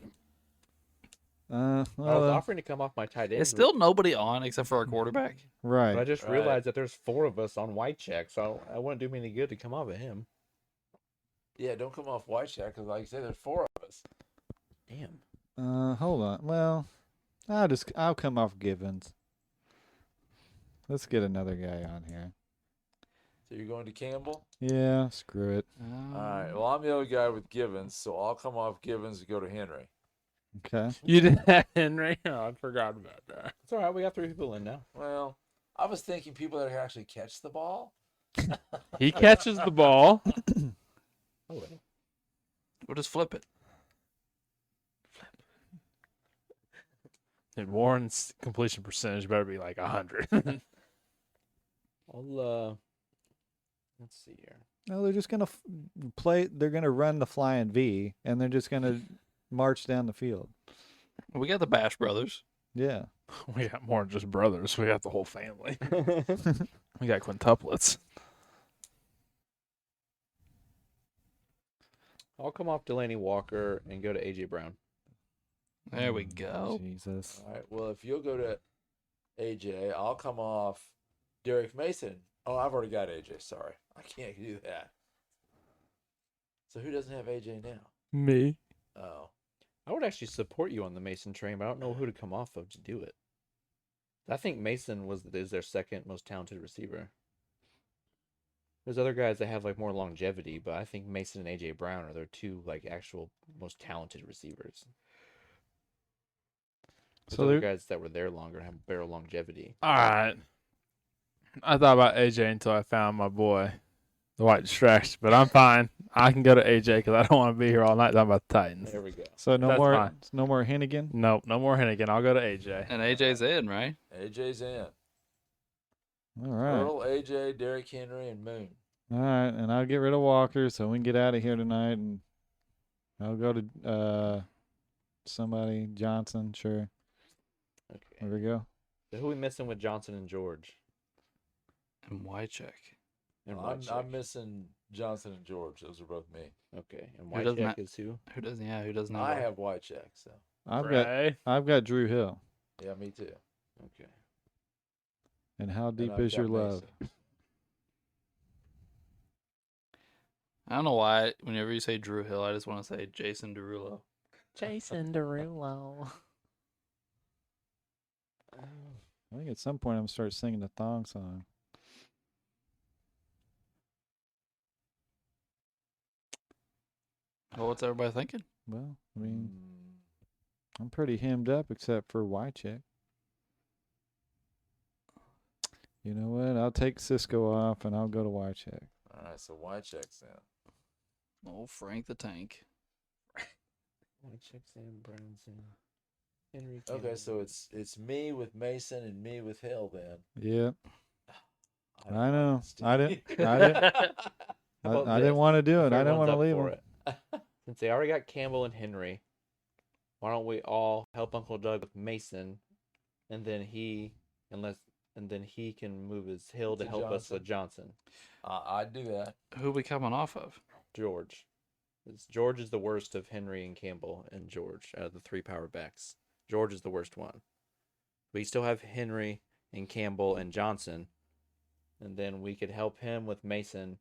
I was Well, offering to come off my tight end. It's still nobody on except for our quarterback. But I right. just Right. realized that there's 4 of us on white check, so I wouldn't do me any good to come off of him. Yeah, don't come off white check because, like I said, there's 4 of us. Damn. Hold on. Well, I'll come off Givens. Let's get another guy on here. So you're going to Campbell? Yeah, screw it. All right. Well, I'm the other guy with Givens, so I'll come off Givens and go to Henry. Okay. You did that, Henry? Oh, I forgot about that. It's all right. We got 3 people in now. Well, I was thinking people that actually catch the ball. He catches the ball. Oh, well. We'll just flip it. And Warren's completion percentage better be like 100. I'll, let's see here. No, they're just gonna play. They're gonna run the flying V, and they're just gonna march down the field. We got the Bash Brothers. Yeah. We got more than just brothers. We got the whole family. We got quintuplets. I'll come off Delaney Walker and go to AJ Brown. There we go. Jesus. All right. Well, if you'll go to AJ, I'll come off Derek Mason. Oh, I've already got AJ. Sorry. I can't do that. So who doesn't have AJ now? Me. Oh. I would actually support you on the Mason train, but I don't know who to come off of to do it. I think Mason is their second most talented receiver. There's other guys that have like more longevity, but I think Mason and AJ Brown are their 2 like actual most talented receivers. There's So other they're- guys that were there longer and have better longevity. All right. I thought about AJ until I found my boy, the white distraction, but I'm fine. I can go to AJ because I don't want to be here all night talking about the Titans. There we go. So no That's more. fine. No more Hennigan. Nope, no more Hennigan. I'll go to AJ. And AJ's in, right? AJ's in. All right. Earl, AJ, Derrick Henry, and Moon. All right, and I'll get rid of Walker so we can get out of here tonight, and I'll go to somebody Johnson. Sure. Okay. There we go. So who are we missing with Johnson and George? And Wycheck. And I'm Wycheck? missing Johnson and George. Those are both me. Okay. And Who doesn't Wycheck ha- is who? Who doesn't have I Wycheck? have Wycheck, so I've got Drew Hill. yeah, me too. Okay. And how And deep I've is got your love? Mason. I don't know why. Whenever you say Drew Hill, I just want to say Jason Derulo. Jason Derulo. I think at some point I'm gonna start singing the thong song. Well, what's everybody thinking? Well, I mean, I'm pretty hemmed up except for Wycheck. You know what? I'll take Cisco off and I'll go to Wycheck. All right, so Wycheck's in. Oh, Frank the Tank. Wycheck's in, Brown's in. Henry. Okay, Campbell. so it's me with Mason and me with Hill then. Yep. don't I know. understand. I didn't How about I didn't this? want to do If it. I didn't everyone's want to up leave for him. it. Since they already got Campbell and Henry, why don't we all help Uncle Doug with Mason, and then he can move his Hill to To help us with Johnson. I'd do that. Who we coming off of? George. George is the worst of Henry and Campbell and George out of the 3 power backs. George is the worst one. We still have Henry and Campbell and Johnson, and then we could help him with Mason,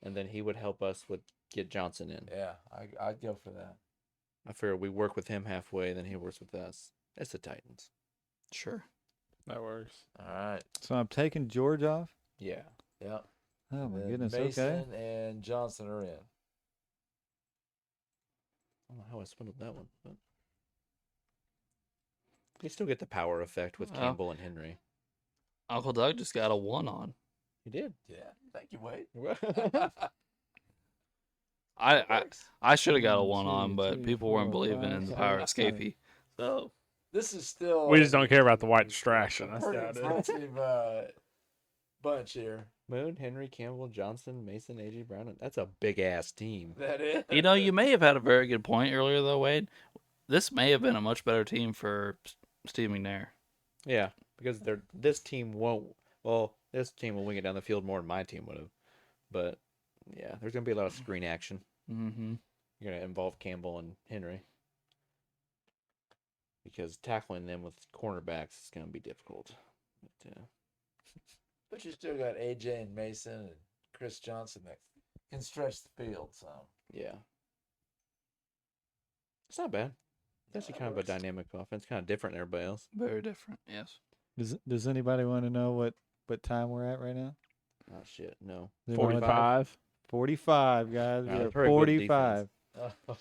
and then he would help us with get Johnson in. Yeah, I'd go for that. I figure we work with him halfway, then he works with us. It's the Titans. Sure. That works. All right. So I'm taking George off. Yeah. Yep. Oh my And goodness. Mason Okay. and Johnson are in. I don't know how I swindled that one. But you still get the power effect with Well. Campbell and Henry. Uncle Doug just got a 1 on. He did. Yeah. Thank you, Wade. I should have got a 1 1, 2, on, but 3, people weren't 4, believing 5, in the 6, power of 7. Scapy. So This is still. We just don't care about the white distraction. That's Pretty about it. impressive bunch here. Moon, Henry, Campbell, Johnson, Mason, A.J. Brown. That's a big ass team. That is. you may have had a very good point earlier, though, Wade. This may have been a much better team for Steve McNair. Yeah, because this team won't. Well, this team will wing it down the field more than my team would have. But yeah, there's gonna be a lot of screen action. Mm-hmm. You're gonna involve Campbell and Henry because tackling them with cornerbacks is gonna be difficult. But you still got AJ and Mason and Chris Johnson that can stretch the field. So Yeah, it's not bad. It's actually kind of a dynamic offense, kind of different than everybody else. Very different, yes. Does anybody want to know what time we're at right now? Oh shit, no. Does anybody want- 45. 45, guys. Nah, We that's are very good 45. hopefully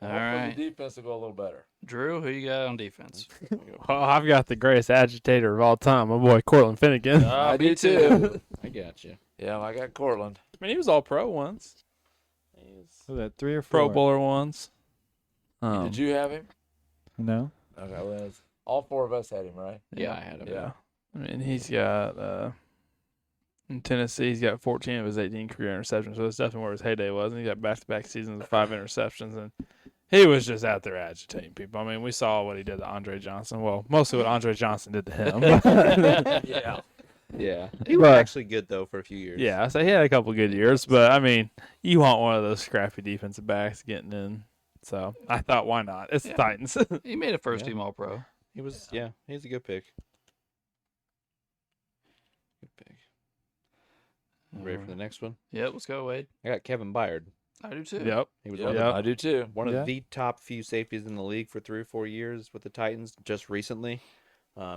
right. the defense will go a little better. Drew, who you got on defense? Well, I've got the greatest agitator of all time, my boy Cortland Finnegan. I do too. I got you. Yeah, I got Cortland. I mean, he was all pro once. Was that 3 or 4? Pro Bowler once. Did you have him? No. Okay, well, all 4 of us had him, right? Yeah, I had him. Yeah. I mean, he's got in Tennessee, he's got 14 of his 18 career interceptions. So that's definitely where his heyday was. And he got back-to-back seasons of 5 interceptions, and he was just out there agitating people. I mean, we saw what he did to Andre Johnson. Well, mostly what Andre Johnson did to him. Yeah. Yeah. He was But- actually good, though, for a few years. Yeah, so he had a couple good years, but I mean, you want one of those scrappy defensive backs getting in. So I thought, why not? It's the Yeah. Titans. He made a first Yeah. team All Pro. He was, yeah, he's a good pick. Good pick. Ready for the next one? Yep, let's go, Wade. I got Kevin Byard. I do too. Yep. He was Yep, Yep. I do too. one Yeah. of the top few safeties in the league for 3 or 4 years with the Titans just recently.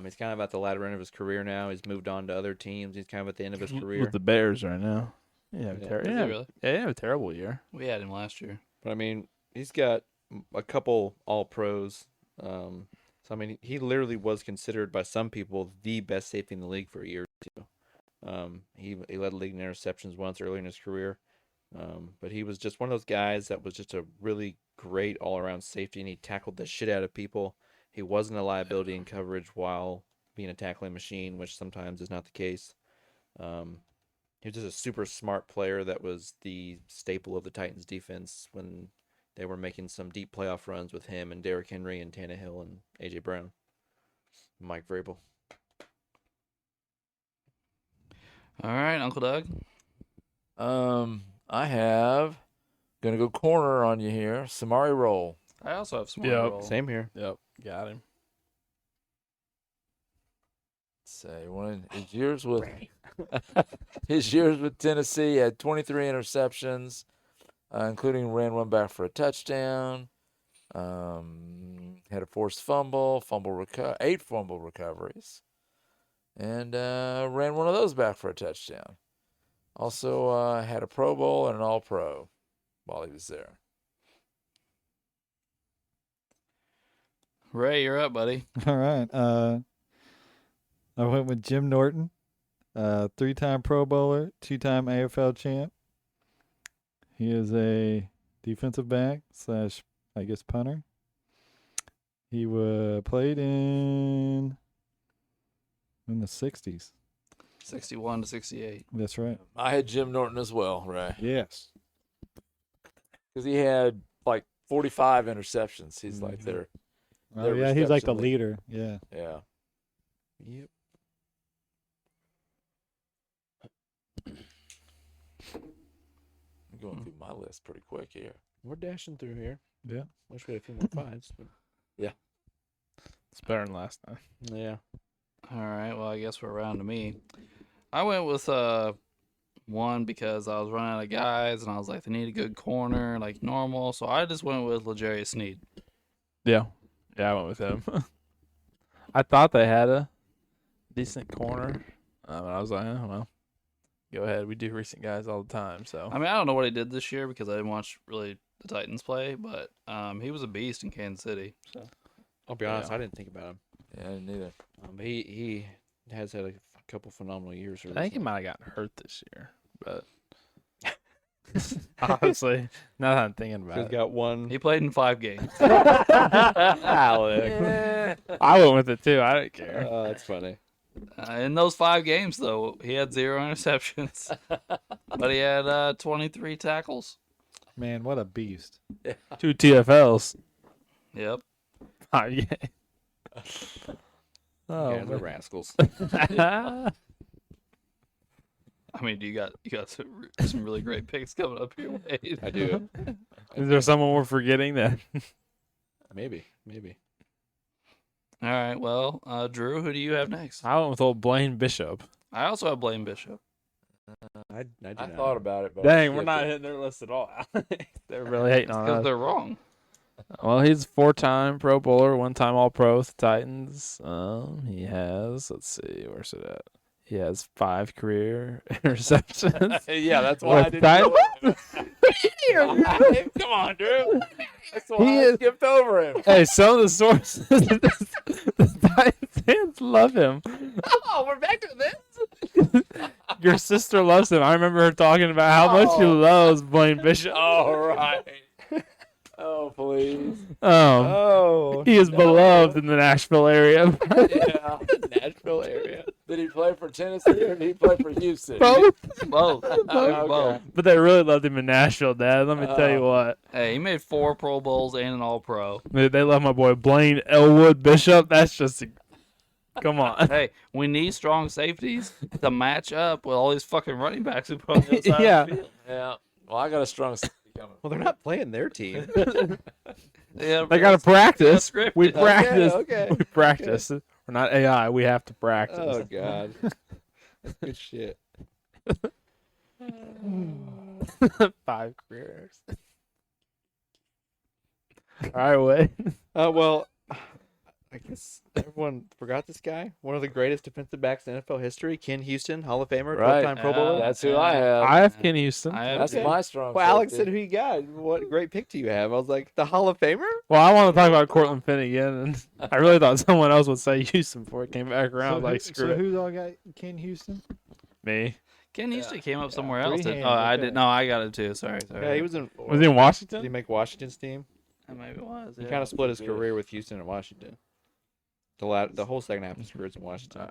He's kind of at the latter end of his career now. He's moved on to other teams. He's kind of at the end of his career. With the Bears right now. Yeah, Yeah. Is he really? he had a terrible year. We had him last year. But I mean, he's got a couple All Pros. So I mean, he literally was considered by some people the best safety in the league for a year or two. He led the league in interceptions once early in his career. But he was just one of those guys that was just a really great all-around safety, and he tackled the shit out of people. He wasn't a liability in coverage while being a tackling machine, which sometimes is not the case. He was just a super smart player that was the staple of the Titans defense when they were making some deep playoff runs with him and Derrick Henry and Tannehill and A.J. Brown. Mike Vrabel. All right, Uncle Doug. I have gonna go corner on you here. Samari Roll. I also have some. Yep. roll. Same here. Yep. Got him. Say one of his years with his years with Tennessee he had 23 interceptions, including ran one back for a touchdown. Had a forced fumble, 8 fumble recoveries, and ran one of those back for a touchdown. Also had a Pro Bowl and an All Pro while he was there. Ray, you're up, buddy. All right. I went with Jim Norton, 3-time Pro Bowler, 2-time AFL champ. He is a defensive back / I guess punter. He played in the 60s. 61 to 68. That's right. I had Jim Norton as well, right? Yes. Because he had like 45 interceptions. He's like their Oh yeah, he's like the respectively. leader. Yeah. yeah. Yep. I'm going through my list pretty quick here. We're dashing through here. Yeah. Wish we had a few more fives. But It's better than last time. yeah. All right, well, I guess we're around to me. I went with one because I was running out of guys, and I was like, they need a good corner, like normal. So I just went with L'Jarius Sneed. Yeah. Yeah, I went with him. I thought they had decent corner. And I was like, oh, well, go ahead. We do recent guys all the time. So I mean, I don't know what he did this year because I didn't watch really the Titans play, but he was a beast in Kansas City. So I'll be honest, Yeah. I didn't think about him. Yeah, I didn't either. He has had a couple phenomenal years. I think he might have gotten hurt this year, but honestly, now that I'm thinking about He's it, got one. he played in 5 games. Alex. I went with it too. I didn't care. Oh, that's funny. In those 5 games, though, he had 0 interceptions, but he had 23 tackles. Man, what a beast. 2 TFLs. Yep. Yeah. Oh, Yeah, they're man. rascals. I mean, you got some really great picks coming up here, Wade. I do. Is there someone we're forgetting that? Maybe. All right. Well, Drew, who do you have next? I went with old Blaine Bishop. I also have Blaine Bishop. I do I not. thought about it, but Dang, we're not hitting their list at all. They're really hating on Because us. they're wrong. Well, he's a 4-time Pro Bowler, 1-time All-Pro with the Titans. He has, let's see, where's it at? He has 5 career interceptions. Yeah, that's why I With didn't. Come on, Drew. That's why I skipped over him. Hey, some of the sources, the Titans fans love him. Oh, we're back to this. Your sister loves him. I remember her talking about how much she loves Blaine Bishop. All right. Oh, please. Oh, He is beloved in the Nashville area. Yeah. Nashville area. Did he play for Tennessee or did he play for Houston? Both. Both. Okay. But they really loved him in Nashville, Dad. Let me tell you what. Hey, he made 4 Pro Bowls and an All-Pro. They love my boy Blaine Elwood Bishop. That's just come on. Hey, we need strong safeties to match up with all these fucking running backs who put on the other side Yeah. of the field. Yeah. Well, I got a strong safety coming. Well, they're not playing their team. Yeah, They got to practice. scripted. We practice. Okay. We practice. We're not AI. We have to practice. Oh God. That's good shit. 5 careers. All right, Wade. Well, I guess everyone forgot this guy. One of the greatest defensive backs in NFL history, Ken Houston, Hall of Famer, Right. 12-time Pro Bowler. That's who I have. I have Ken Houston. I have That's two. my strong Well, Alex safety. said who you got. What great pick do you have? I was like, the Hall of Famer? Well, I want to talk about Cortland Finnegan, and I really thought someone else would say Houston before it came back around. I was like, screw it. who's all got Ken Houston? Me. Ken Houston came up somewhere else. Three Oh, hands, I okay. did. No, I got it too. Sorry. Yeah, he was in. Was he in Did Washington? he make Washington's team? Maybe it was. He Yeah. kind of split his Good. career with Houston and Washington. The whole second half of his career is in Washington.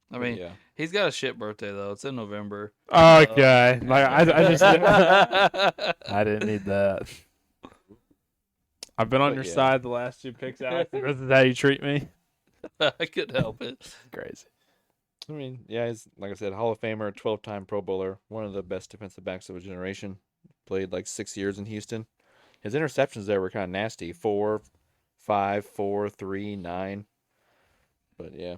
I mean, yeah. he's got a shit birthday though. It's in November. Okay. Like I just I didn't need that. I've been on But your yeah. side the last 2 picks out. This is how you treat me. I could help it. Crazy. I mean, yeah, he's like I said, Hall of Famer, 12-time Pro Bowler, one of the best defensive backs of a generation. Played like 6 years in Houston. His interceptions there were kind of nasty. 4, 5, 4, 3, 9. But yeah.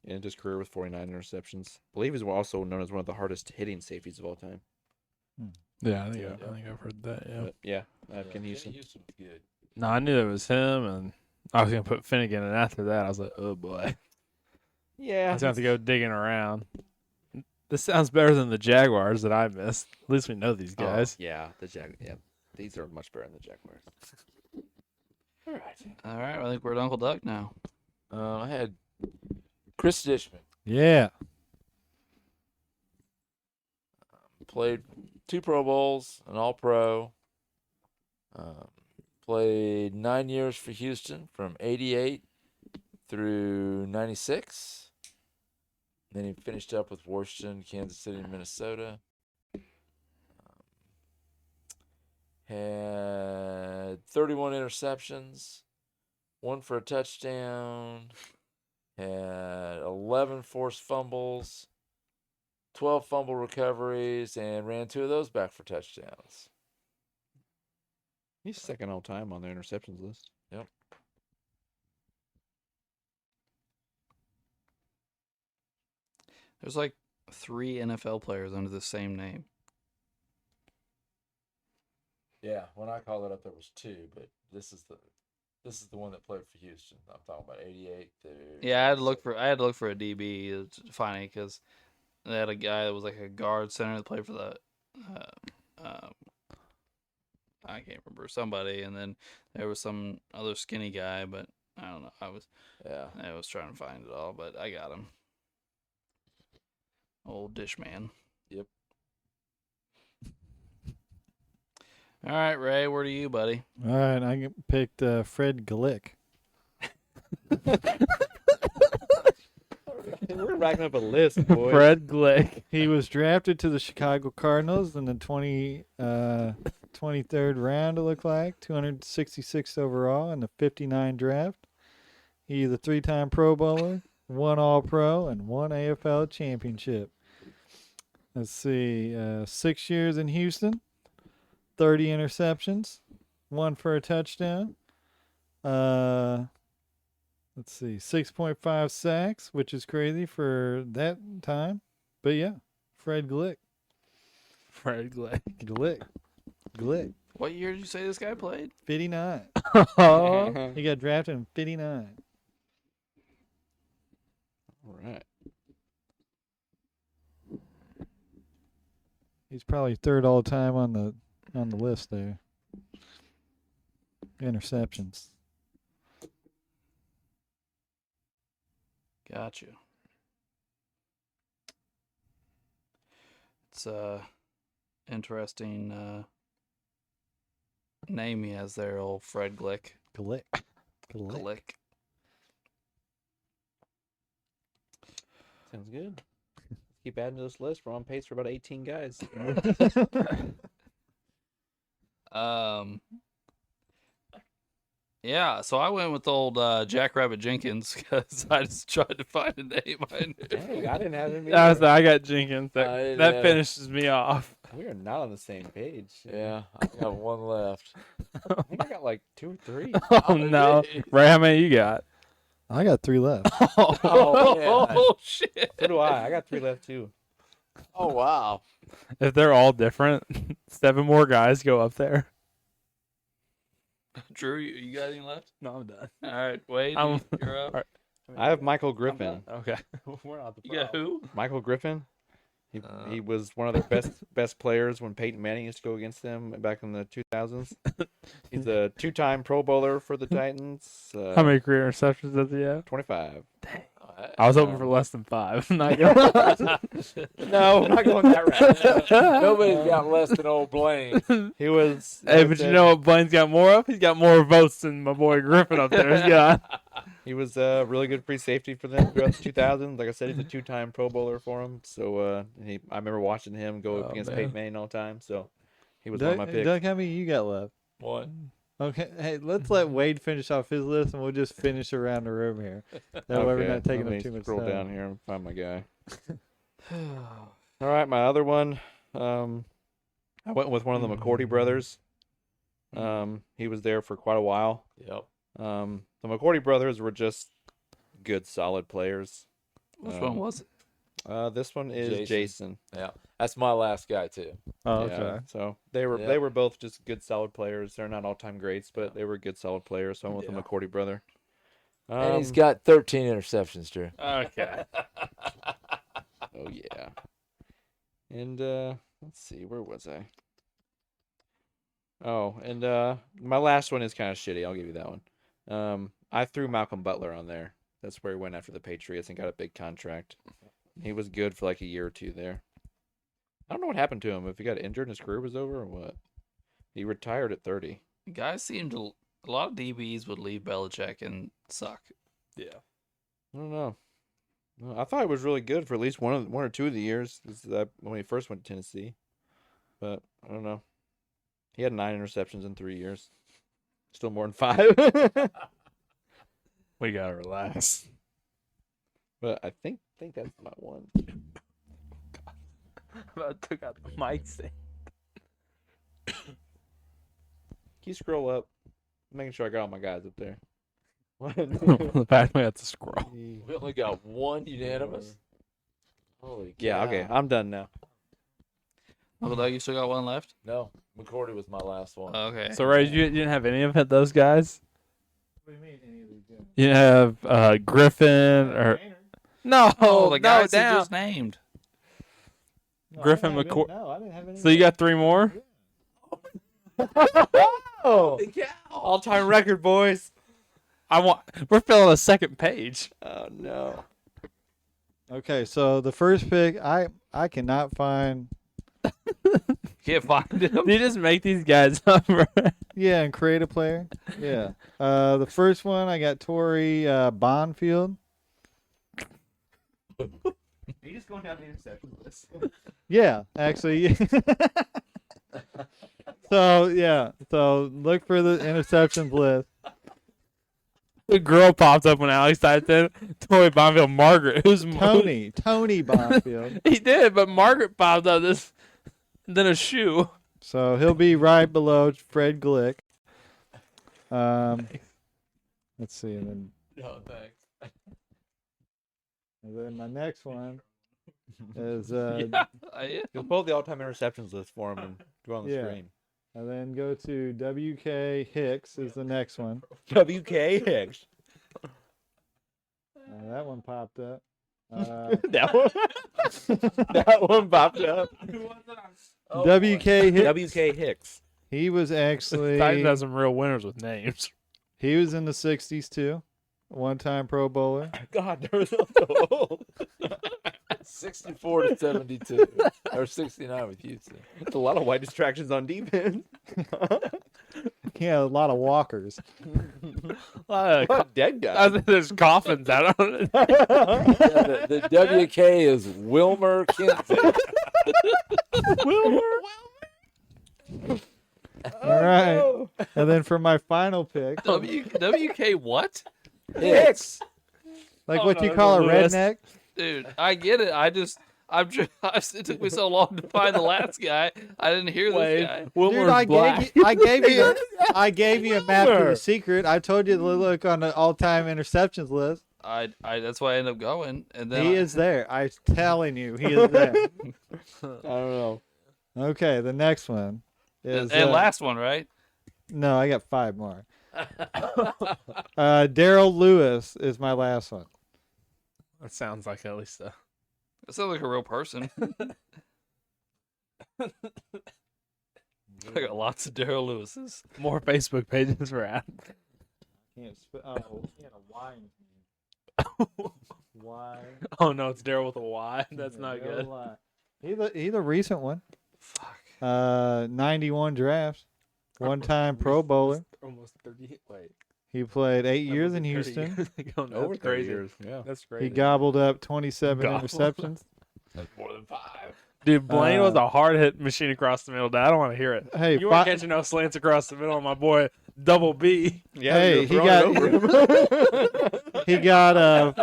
Ended his career with 49 interceptions. I believe he's also known as one of the hardest hitting safeties of all time. Yeah, I think I've heard that. Yeah. But yeah, I have Ken Houston. Houston was good. No, I knew it was him, and I was gonna put Finnegan, and after that, I was like, oh boy, Yeah. I was gonna have to go digging around. This sounds better than the Jaguars that I missed. At least we know these guys. Yeah, yeah. These are much better than the Jaguars. All right. All right. I think we're at Uncle Duck now. I had Chris Dishman. Yeah. Played 2 Pro Bowls, an All-Pro. Played 9 years for Houston from 88 through 96. Then he finished up with Washington, Kansas City, and Minnesota. Had 31 interceptions, 1 for a touchdown. Had 11 forced fumbles, 12 fumble recoveries, and ran 2 of those back for touchdowns. He's second all time on the interceptions list. There's like 3 NFL players under the same name. Yeah, when I called it up, there was 2, but this is the This is the one that played for Houston. I'm talking about 88 to. Yeah, I had to look for a DB. It's funny because they had a guy that was like a guard center that played for the. I can't remember somebody, and then there was some other skinny guy, but I don't know. I was trying to find it all, but I got him. Old dish man. Yep. All right, Ray, where do you, buddy? All right, I picked Fred Glick. We're racking up a list, boy. Fred Glick. He was drafted to the Chicago Cardinals in the 23rd round, it looked like, 266th overall in the 59 draft. He's a 3-time Pro Bowler, 1 All-Pro, and 1 AFL championship. Let's see, 6 years in Houston, 30 interceptions, 1 for a touchdown. Let's see, 6.5 sacks, which is crazy for that time. But yeah, Fred Glick. Fred Glick. Glick. What year did you say this guy played? 59. Oh. He got drafted in 59. All right. He's probably third all time on the list there. Interceptions. Gotcha. It's interesting name he has there, old Fred Glick. Glick. Glick. Sounds good. Keep adding to this list. We're on pace for about 18 guys. Yeah, so I went with old Jackrabbit Jenkins because I just tried to find a name I knew. Dang, I didn't have him I either. got Jenkins. I That didn't finishes me off. We are not on the same page. Yeah, I got 1 left. I think I got like 2 or 3. Oh no, Ray, how many you got? I got 3 left. Oh, shit. So do I. I got 3 left too. Oh wow. If they're all different, 7 more guys go up there. Drew, you got any left? No, I'm done. All right, Wade, I'm- you're up. all right. I have Michael Griffin. Okay, we're not the You got who? Michael Griffin. He was one of their best players when Peyton Manning used to go against them back in the 2000s. He's a 2-time Pro Bowler for the Titans. How many career interceptions does he have? 25. I was hoping for less than 5. I'm not gonna No, I'm not going that route. Nobody's got less than old Blaine. He was. Hey, but you know what Blaine's got more of? He's got more votes than my boy Griffin up there. He's got. He was a really good free safety for them throughout the 2000s. Like I said, he's a 2-time Pro Bowler for him. So I remember watching him go up against Peyton Manning all the time. So he was one of my picks. Doug, how many you got left? 1. Okay, hey, let's let Wade finish off his list, and we'll just finish around the room here. That way we're not taking let up me too much scroll time. down here and find my guy. All right, my other one. I went with one of the McCourty brothers. He was there for quite a while. Yep. The McCourty brothers were just good, solid players. Which one was it? This one is Jason. Yeah. That's my last guy too. Oh, Yeah, okay. so they were both just good, solid players. They're not all-time greats, but they were good, solid players. So I went with the McCourty brother. And he's got 13 interceptions, Drew. Okay. Oh yeah. And let's see, where was I? Oh, and my last one is kind of shitty. I'll give you that one. I threw Malcolm Butler on there. That's where he went after the Patriots and got a big contract. He was good for like a year or two there. I don't know what happened to him. If he got injured and his career was over or what. He retired at 30. Guys seem to. A lot of DBs would leave Belichick and suck. Yeah. I don't know. No, I thought it was really good for at least one or two of the years when he first went to Tennessee. But I don't know. He had 9 interceptions in 3 years. Still more than 5. We gotta relax. But I think that's my one. I took out the mic stand. Can you scroll up? I'm making sure I got all my guys up there. The fact we have to scroll. We only got 1 unanimous. Holy Yeah, cow. okay. I'm done now. Uncle Doug, you still got one left? No, McCourty was my last one. Okay. So Ray, you didn't have any of those guys? What do you mean any of these guys? You have Griffin or no, the guys he down. just named. Griffin I didn't have McCoy- any- No, I didn't have any. So you got 3 more? Oh, all-time record, boys. We're filling a second page. Oh no. Okay, so the first pick, I cannot find. Can't find him. You just make these guys up. Yeah, and create a player. Yeah. The first one, I got Torrey Bonfield. Are you just going down the interception list? Yeah, actually. So look for the interceptions list. The girl popped up when Alex typed in Toy Bonfield Margaret. Who's Tony Bonfield. He did, but Margaret popped up this, then a shoe. So he'll be right below Fred Glick. Let's see, and No, thanks. then my next one is You'll pull the all-time interceptions list for him and go on the Yeah. screen. and then go to WK Hicks is the next one. WK Hicks. That one popped up. That one. That one popped up. WK Hicks. WK Hicks. He was actually Titans has some real winners with names. he was in the 60s too. One-time Pro Bowler. God, there was so old. 64 to 72 or 69 with Houston. That's a lot of white distractions on defense. Yeah, a lot of walkers. A lot of Dead I guy. think there's coffins out on it. Yeah, the WK is Wilmer Kinsey. All right. And then for my final pick, WK what? Hicks. like Oh, what no, you call a Lewis. redneck. Dude, I get it. It took me so long to find the last guy. I didn't hear this guy. Dude, I gave you a map to the secret. I told you to look on the all-time interceptions list. I that's why I ended up going. And then He is there. I'm telling you, he is there. I don't know. Okay, the next one is and last one, right? no, I got 5 more. Daryl Lewis is my last one. That sounds like at least a. That sounds like a real person. I got lots of Daryl Lewis's. More Facebook pages for Adam. Can't he had a Y in his name. Y. Oh no, it's Daryl with a Y. That's not no good. lie. He's a recent one. Fuck. 91 drafts. One-time Pro Bowler. Almost 30. Wait. He played 8 years in Houston. Over 30 years. Yeah. That's He crazy. gobbled up 27 Gobbled. interceptions. That's more than 5. Dude, Blaine was a hard hit machine across the middle. Dad, I don't want to hear it. Hey, You weren't catching no slants across the middle on my boy Double B. Yeah, Hey, you're he throwing got- it over him. he got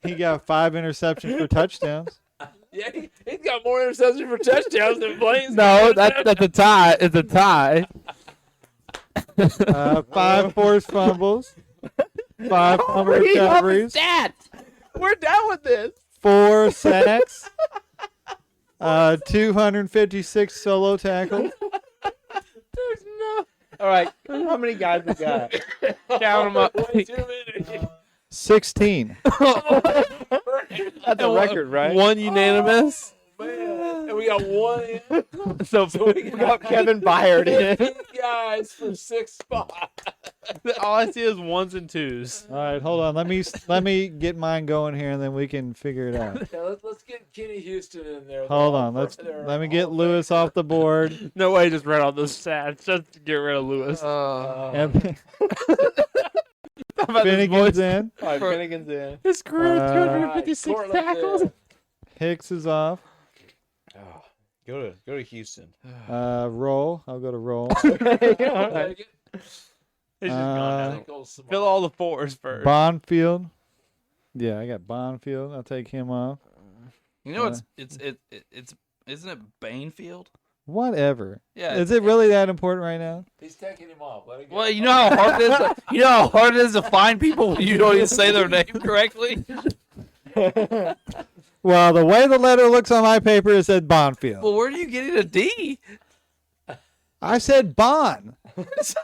he got 5 interceptions for touchdowns. Yeah, he's got more interceptions for touchdowns than Blaine's. No, that's a tie. It's a tie. 5 forced fumbles. 5 fumble recoveries. That. We're done with this. 4 sacks. 256 solo tackles. There's no. All right. How many guys we got? Count them up. 16. That's a record, right? One unanimous. Man, and we got one in. So We got Kevin Byard in. 2 guys for 6 spots. all I see is ones and twos. All right, hold on. Let me get mine going here, and then we can figure it out. Yeah, let's get Kenny Houston in there. Hold on. Let me get Lewis off the board. No way, just read all those stats just to get rid of Lewis. And How about this Finnegan's boy? in. All right, Finnegan's in. His career Uh, 256 tackles. Hicks is off. Oh, go to Houston. Roll. I'll go to roll. He's just gone now. Fill all the fours first. Bonfield. Yeah, I got Bonfield. I'll take him off. You know, it's isn't it Bainfield? Whatever. Yeah. Is it really that important right now? He's taking him off. Let him go. Well, you know how hard it is. You know how hard it is to find people when you don't even say their name correctly. Well, the way the letter looks on my paper, it said Bonfield. Well, where are you getting a D? I said Bon.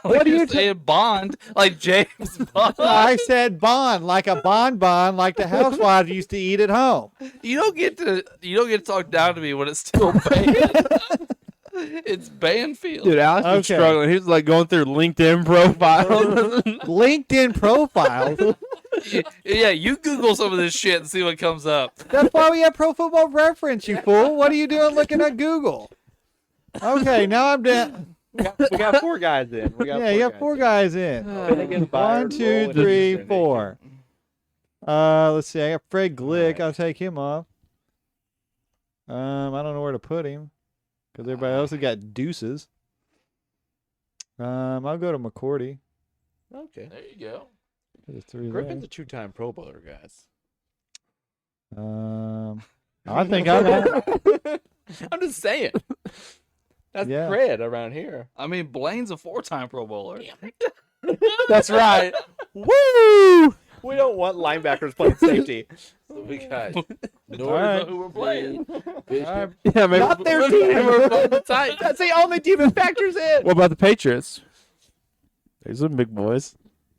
What are you saying? Bond, like James Bond. I said bond, like a bonbon, like the housewives used to eat at home. You don't get to talk down to me when it's still banned. It's Banfield. Dude, Alex was Okay. struggling. He was like going through LinkedIn profiles. LinkedIn profiles. Yeah, you Google some of this shit and see what comes up. That's why we have Pro Football Reference, you fool. What are you doing looking at Google? Okay, now I'm down. We got 4 guys in. Yeah, you have 4 guys in. Finnegan, 1, Byard, 2, Roll, and 3, Anderson. 4. Let's see. I got Fred Glick. I'll take him off. I don't know where to put him because everybody else has got deuces. I'll go to McCourty. Okay. There you go. There's 3 Griffin's there. a 2-time Pro Bowler, guys. I think I'm. I'm just saying. That's Yeah. cred around here. I mean, Blaine's a 4-time Pro Bowler. That's right. Woo! We don't want linebackers playing safety. So we got All Norton, right. Who we're playing? Bishop. Yeah, maybe Not their team. That's the only team that factors in. What about the Patriots? There's some big boys.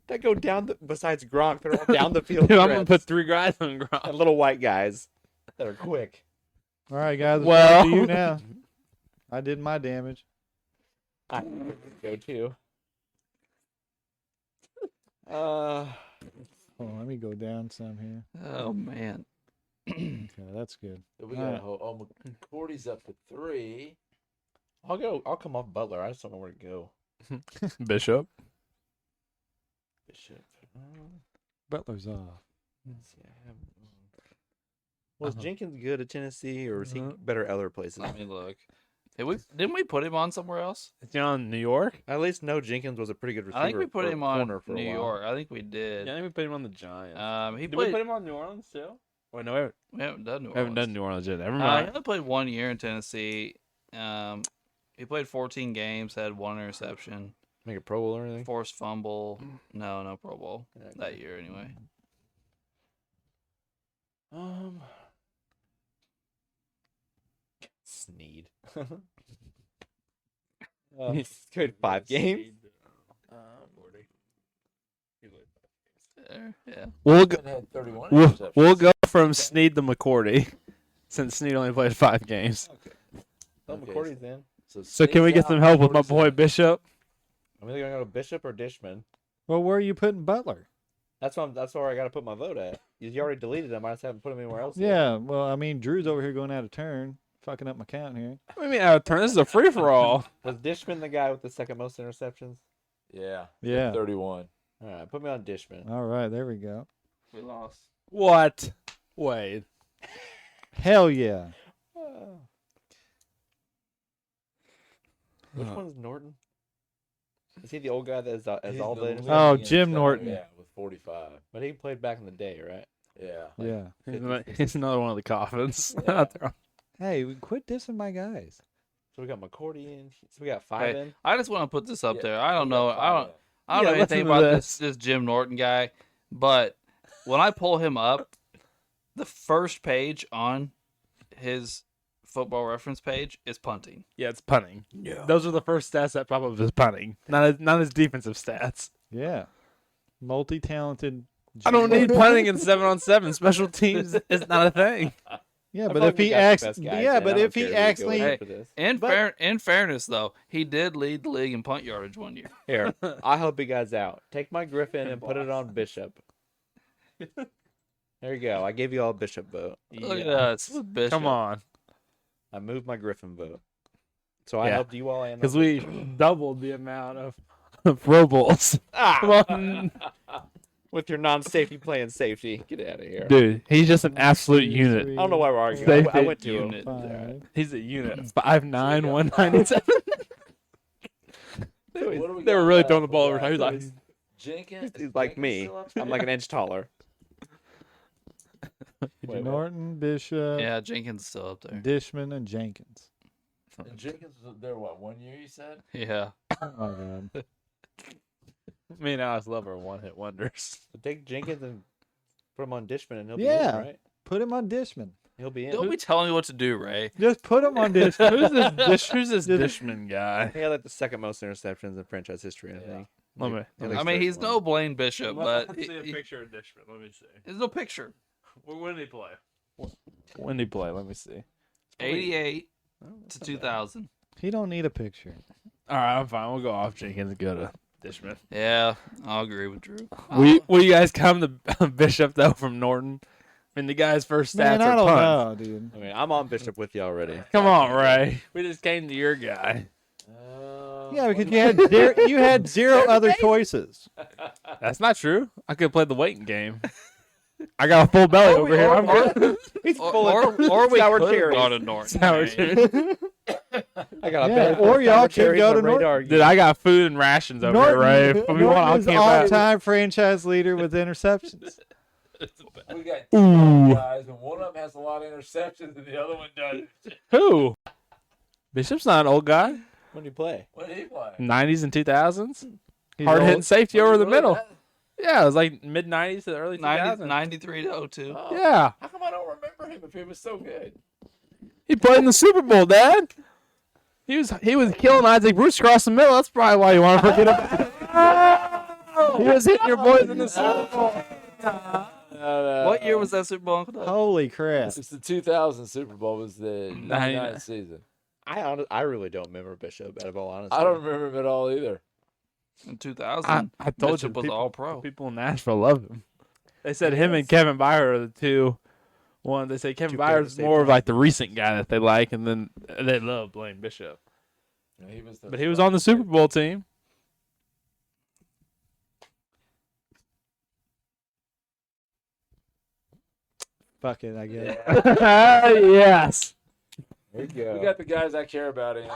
That go down besides Gronk, they're all down the field. Dude, I'm gonna threats. put 3 guys on Gronk. And little white guys that are quick. All right, guys. It's Well- up to you now. I did my damage. I go too. Hold on, let me go down some here. Oh man. Okay, that's good. So we got McCourty's up to 3. I'll come off Butler. I just don't know where to go. Bishop. Bishop. Butler's off. Let's see, was Jenkins good at Tennessee, or was he Uh-huh. better at other places? Let me look. Didn't we put him on somewhere else? Is he on New York? I at least know Jenkins was a pretty good receiver. I think we put for him on corner for a New while. York. I think we did. Yeah, I think we put him on the Giants. He Did we played. put him on New Orleans too? Wait, no, We haven't done New we haven't Orleans. done New Orleans yet. Never He mind. only played 1 year in Tennessee. He played 14 games, had 1 interception, Make a Pro Bowl or anything? forced fumble. No Pro Bowl Yeah, that year anyway. Sneed. He's good 5 games. There, yeah. We'll go. Had 31 We'll interceptions. go from Sneed to McCourty, since Sneed only played 5 games. Oh, Okay, McCourty's in. So can we get some help with my boy Bishop? I'm either gonna go Bishop or Dishman. Well, where are you putting Butler? That's where I gotta put my vote at. You already deleted him. I just haven't put him anywhere else. yet. Yeah, well, I mean, Drew's over here going out of turn, fucking up my count here. What do you mean out of turn? This is a free for all. Was Dishman the guy with the second most interceptions? Yeah. Yeah. 31. All right, put me on Dishman. All right, there we go. We lost. What? Wait. Hell yeah. Which one's Norton? Is he the old guy that has He's all the the interceptions? Oh, leading Jim interceptor, Norton. Yeah, with 45. But he played back in the day, right? Yeah. Yeah. He's another one of the coffins. Yeah. out there. Hey, quit dissing my guys. So we got McCourty in. So we got 5 Hey, in. I just want to put this up Yeah, there. I don't we know. got I don't. 5 I don't Yeah, know anything listen to about this. this Jim Norton guy, but when I pull him up, the first page on his Football Reference page is punting. Yeah, it's punting. Yeah. Those are the first stats that pop up is punting, not his defensive stats. Yeah. Multi-talented. I don't need punting in 7-on-7. Special teams is not a thing. Yeah, I but feel like if we he got the acts, best guys yeah, in. but I if don't he care who we go actually, with Hey, for this. In fairness, though, he did lead the league in punt yardage 1 year. Here, I'll help you guys out. Take my Griffin and put it on Bishop. There you go. I gave you all a Bishop vote. Look at us, with Bishop. Come on, I moved my Griffin vote. So I Yeah. helped you all and because we doubled the amount of Pro Bowls. Come on, with your non-safety playing safety. Get out of here. dude, he's just an absolute unit. I don't know why we're arguing. Safety I went to unit. him. He's a unit. 5'9", 197. They were really throwing the ball over. He was like, Jenkins. He's like me. I'm like an inch taller. Wait, Norton, Bishop, Yeah, Jenkins is still up there. Dishman, and Jenkins. And Jenkins was there, what, 1 year, you said? Yeah. Oh, my God. me and Alex love our one-hit wonders. So take Jenkins and put him on Dishman and he'll Yeah. be in, right? Put him on Dishman. He'll be in. Don't be telling me what to do, Ray. Just put him on this. Who's this Dishman guy? He had like the second most interceptions in franchise history, I think. Let me. He had, like, I mean, he's 31. no Blaine Bishop, but Let's see a picture of Dishman. Let me see. there's no picture. When did he play? When did he play? Let me see. 88 Oh, that's to not bad. 2000. He don't need a picture. All right, I'm fine. We'll go off Jenkins and go to Dishman. Yeah, I'll agree with Drew. Will you guys come to Bishop though from Norton? I mean, the guy's first stats Man, I are don't punts. know, dude. I mean, I'm on Bishop with you already. Come on, Ray. We just came to your guy. Yeah, because you had zero other choices. That's not true. I could play the waiting game. I got a full belly over here. I'm good. He's Or, full of or we sour could have cherries. gone to Norton. Sour right? cherries. I got a Yeah, bag full or of y'all sour could cherries go and a to Norton. radar. Dude, I got food and rations over here, Ray. If you want, I'll Norton is camp out. all-time franchise leader with interceptions. We got two Ooh. guys, and one of them has a lot of interceptions, and the other one doesn't. Who? Bishop's not an old guy. When do you play? What did he play? 90s and 2000s. He's Hard hitting old. safety over the Really middle. bad? Yeah, it was like mid 90s to the early 90, 2000s. 93 to 02. Oh, Yeah. How come I don't remember him if he was so good? He played in the Super Bowl, Dad. He was killing Isaac Bruce across the middle. That's probably why you want to forget about it. He was hitting your boys in the Super Bowl. What year was that Super Bowl? Uncle Doug? Holy crap. It's the 2000 Super Bowl. Was the 99 season. I really don't remember Bishop, out of all honesty. I don't remember him at all either. In 2000, I told Bishop you, was all pro. people in Nashville love him. They said him and Kevin Byard are the two. One, they say Kevin Two favorite Byard's more of safeties. like the recent guy that they like, and then they love Blaine Bishop. Yeah, he was But he was on the Super Bowl team. Fuck it, I guess. Yes. There you go. We got the guys I care about in.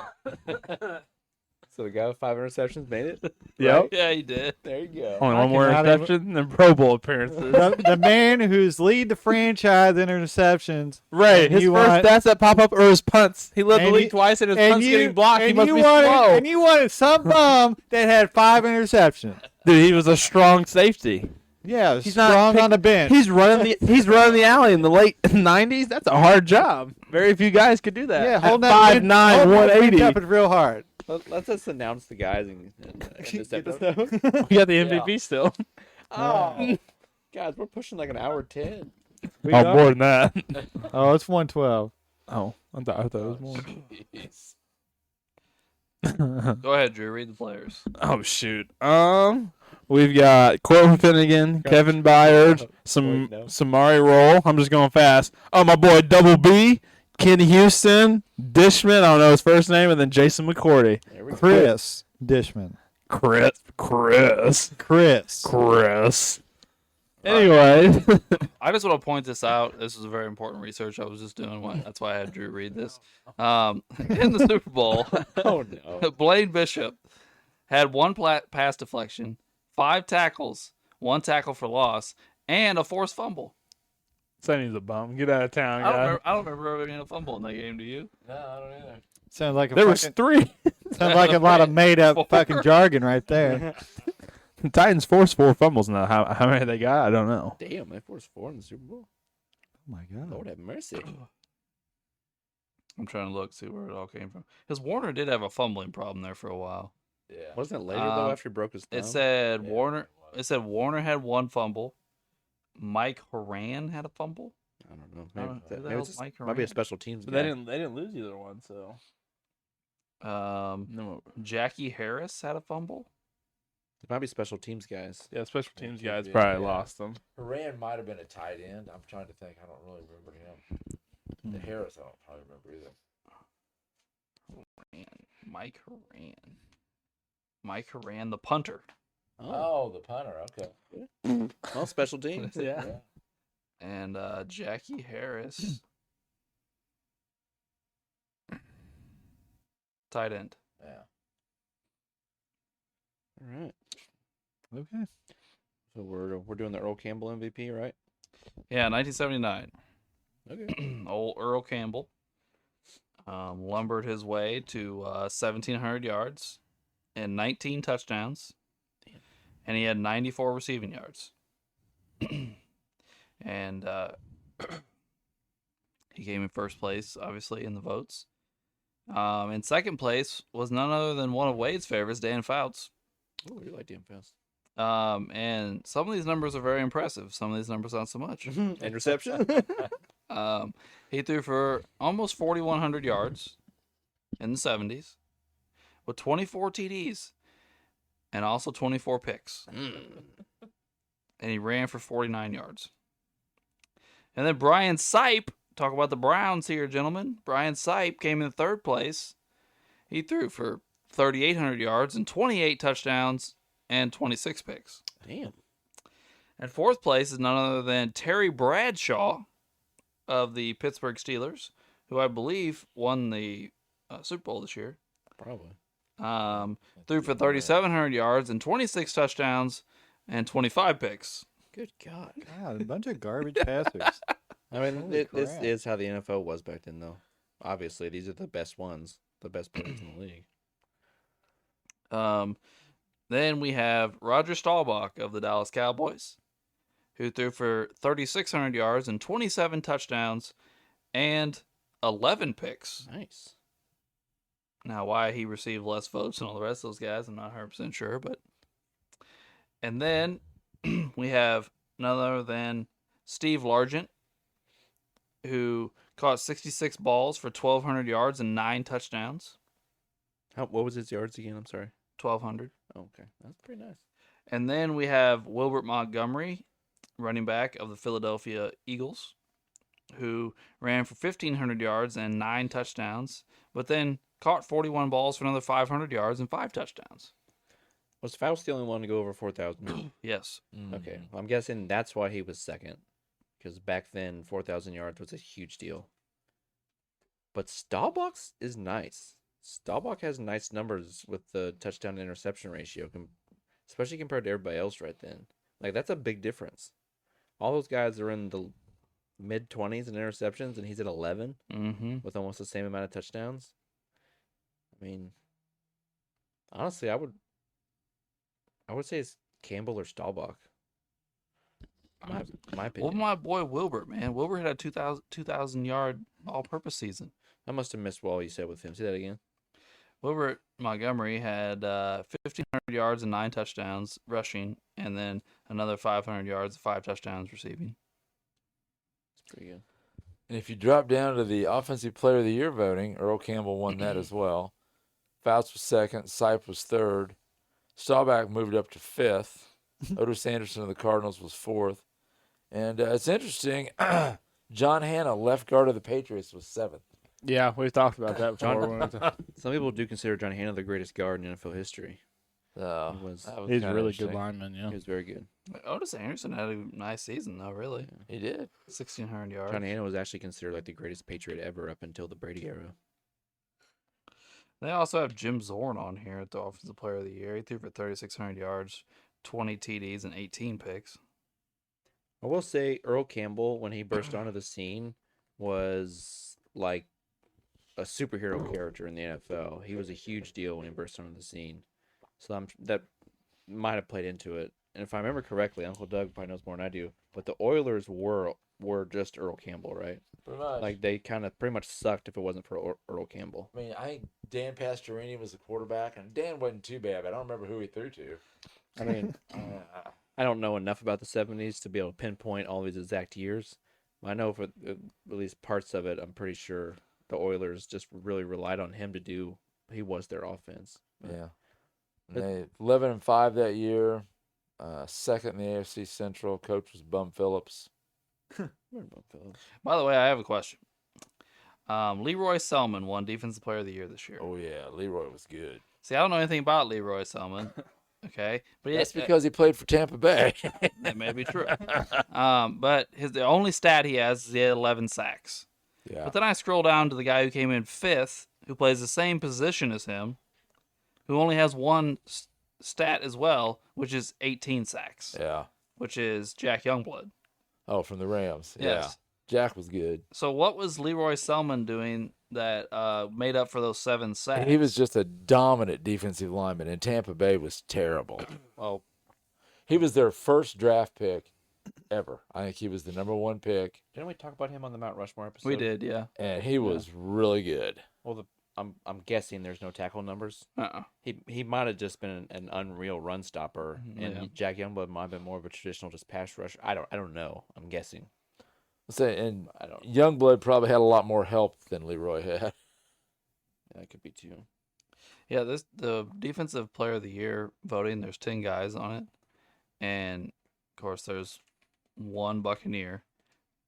So the guy with 5 interceptions made it? Yep. Yeah, he did. There you go. Only I one more cannot even- interception than Pro Bowl appearances. The man who's lead the franchise in interceptions. Ray, And his you first want- stats that pop up are his punts. He led the And league you- twice, and his And punts you, getting blocked. He and must you be wanted, slow. and you wanted some bum that had 5 interceptions. Dude, he was a strong safety. Yeah, He's not strong pick- on the bench. He's running the alley in the late 90s. That's a hard job. Very few guys could do that. yeah, At hold that bench- 5'9", hold that bench 180. up is real hard. Let's just announce the guys in this Get this episode. We got the MVP still. Oh, guys, we're pushing like an hour 10. We Oh, are? more than that. Oh, it's 112. Oh, I thought it was more. Jeez. Go ahead, Drew. Read the players. Oh shoot. We've got Corbin Finnegan, Kevin Byard, Wait, no. Samari Roll. I'm just going fast. Oh, my boy Double B, Kenny Houston, Dishman. I don't know his first name, and then Jason McCourty. There we go. Chris Dishman. Chris. Chris. Anyway, I just want to point this out. This is very important research I was just doing. That's why I had Drew read this. In the Super Bowl, Oh, no. Blaine Bishop had one pass deflection, 5 tackles, 1 tackle for loss, and a forced fumble. Sonny's a bum. Get out of town, I don't remember there being a fumble in that game. Do you? No, I don't either. Sounds like a There was fucking, 3. sounds like a lot of made up fucking jargon right there. The Titans forced 4 fumbles now. How many they got? I don't know. Damn, they forced 4 in the Super Bowl. Oh my god. Lord have mercy. I'm trying to look, see where it all came from. Because Warner did have a fumbling problem there for a while. Yeah. Wasn't it later, though, Um, after he broke his thumb? It said Yeah, Warner. it was. It said Warner had 1 fumble. Mike Horan had a fumble. I don't know. I Maybe, don't know. Who the maybe hell's it's Mike might be a Horan? special teams But guy. they didn't lose either one. So no. Jackie Harris had a fumble. It might be special teams guys. Yeah, special teams could guys be, probably yeah. lost them. Haran might have been a tight end. I'm trying to think. I don't really remember him. The Harris, I don't probably remember either. Man, Mike Horan. Mike Horan, the punter. Oh, the punter. Okay. Well, special teams. Yeah. And Jackie Harris. Tight end. Yeah. All right. Okay. So we're doing the Earl Campbell MVP, right? Yeah, 1979. Okay. Old Earl Campbell lumbered his way to 1,700 yards and 19 touchdowns. And he had 94 receiving yards. And He came in first place, obviously, in the votes. In second place was none other than one of Wade's favorites, Dan Fouts. Oh, you like Dan Fouts. And some of these numbers are very impressive. Some of these numbers not so much. Interception. He threw for almost 4,100 yards in the 70s with 24 TDs and also 24 picks. And he ran for 49 yards. And then Brian Sipe, talk about the Browns here, gentlemen. Brian Sipe came in third place. He threw for 3,800 yards and 28 touchdowns and 26 picks. Damn. And fourth place is none other than Terry Bradshaw of the Pittsburgh Steelers, who I believe won the Super Bowl this year. Probably. Threw for 3,700 yards and 26 touchdowns and 25 picks. Good God. God, a bunch of garbage passers. I mean, Holy this crap. is how the NFL was back then, though. Obviously, these are the best ones, the best players in the league. Then we have Roger Staubach of the Dallas Cowboys, who threw for 3,600 yards and 27 touchdowns and 11 picks. Nice. Now, why he received less votes than all the rest of those guys, I'm not 100% sure. And then we have none other than Steve Largent, who caught 66 balls for 1,200 yards and 9 touchdowns. What was his yards again? I'm sorry. 1,200. Oh, okay. That's pretty nice. And then we have Wilbert Montgomery, running back of the Philadelphia Eagles, who ran for 1,500 yards and 9 touchdowns, but then caught 41 balls for another 500 yards and 5 touchdowns. Was Faust the only one to go over 4,000? Yes. Okay. I'm guessing that's why he was second. Because back then, 4,000 yards was a huge deal. But Staubach is nice. Staubach has nice numbers with the touchdown to interception ratio, especially compared to everybody else right then. Like, that's a big difference. All those guys are in the mid-20s in interceptions, and he's at 11 with almost the same amount of touchdowns. I mean, honestly, I would say it's Campbell or Staubach. My opinion. Well, my boy Wilbert, man. Wilbert had a 2,000 yard all-purpose season. I must have missed what you said with him. Say that again. Wilbert Montgomery had 1,500 yards and 9 touchdowns rushing, and then another 500 yards, 5 touchdowns receiving. That's pretty good. And if you drop down to the Offensive Player of the Year voting, Earl Campbell won that as well. Fouts was second. Sipe was third. Staubach moved up to fifth. Otis Anderson of the Cardinals was fourth. And it's interesting, John Hanna, left guard of the Patriots, was seventh. Yeah, we've talked about that before. Some people do consider John Hanna the greatest guard in NFL history. So He was- that was He's a kinda really good interesting. lineman, yeah. He was very good. Otis Anderson had a nice season, though, really. He did. 1,600 yards. John Hanna was actually considered like the greatest Patriot ever up until the Brady era. They also have Jim Zorn on here at the Offensive Player of the Year. He threw for 3,600 yards, 20 TDs, and 18 picks. I will say Earl Campbell, when he burst onto the scene, was like a superhero character in the NFL. He was a huge deal when he burst onto the scene. So that might have played into it. And if I remember correctly, Uncle Doug probably knows more than I do, but the Oilers were just Earl Campbell, right? Pretty much. Like they kind of pretty much sucked if it wasn't for Earl Campbell. I mean, I think Dan Pastorini was the quarterback, and Dan wasn't too bad, but I don't remember who he threw to. I mean, I don't know enough about the 70s to be able to pinpoint all these exact years. I know for at least parts of it, I'm pretty sure the Oilers just really relied on him to do. He was their offense. Yeah. And they 11-5 that year. Second in the AFC Central. Coach was Bum Phillips. By the way, I have a question. Leroy Selman won Defensive Player of the Year this year. Oh yeah, Leroy was good. See, I don't know anything about Leroy Selman. Okay, but That's because he played for Tampa Bay. that may be true. But the only stat he has is he had 11 sacks. Yeah. But then I scroll down to the guy who came in fifth, who plays the same position as him, who only has one stat as well, which is 18 sacks, Yeah. which is Jack Youngblood. Oh, from the Rams. Yes. Yeah. Jack was good. So what was Leroy Selman doing that made up for those 7 sacks? He was just a dominant defensive lineman, and Tampa Bay was terrible. Well, He was their first draft pick ever. I think he was the number 1 pick, Didn't we talk about him on the Mount Rushmore episode? We did, yeah. and he was really good. Well, I'm guessing there's no tackle numbers. He might have just been an unreal run stopper, and Yeah. Jack Youngblood might have been more of a traditional just pass rush. I don't know. I'm guessing. And I don't. Youngblood probably had a lot more help than Leroy had. That could be too. Yeah, the defensive player of the year voting, there's 10 guys on it. And of course there's 1 Buccaneer,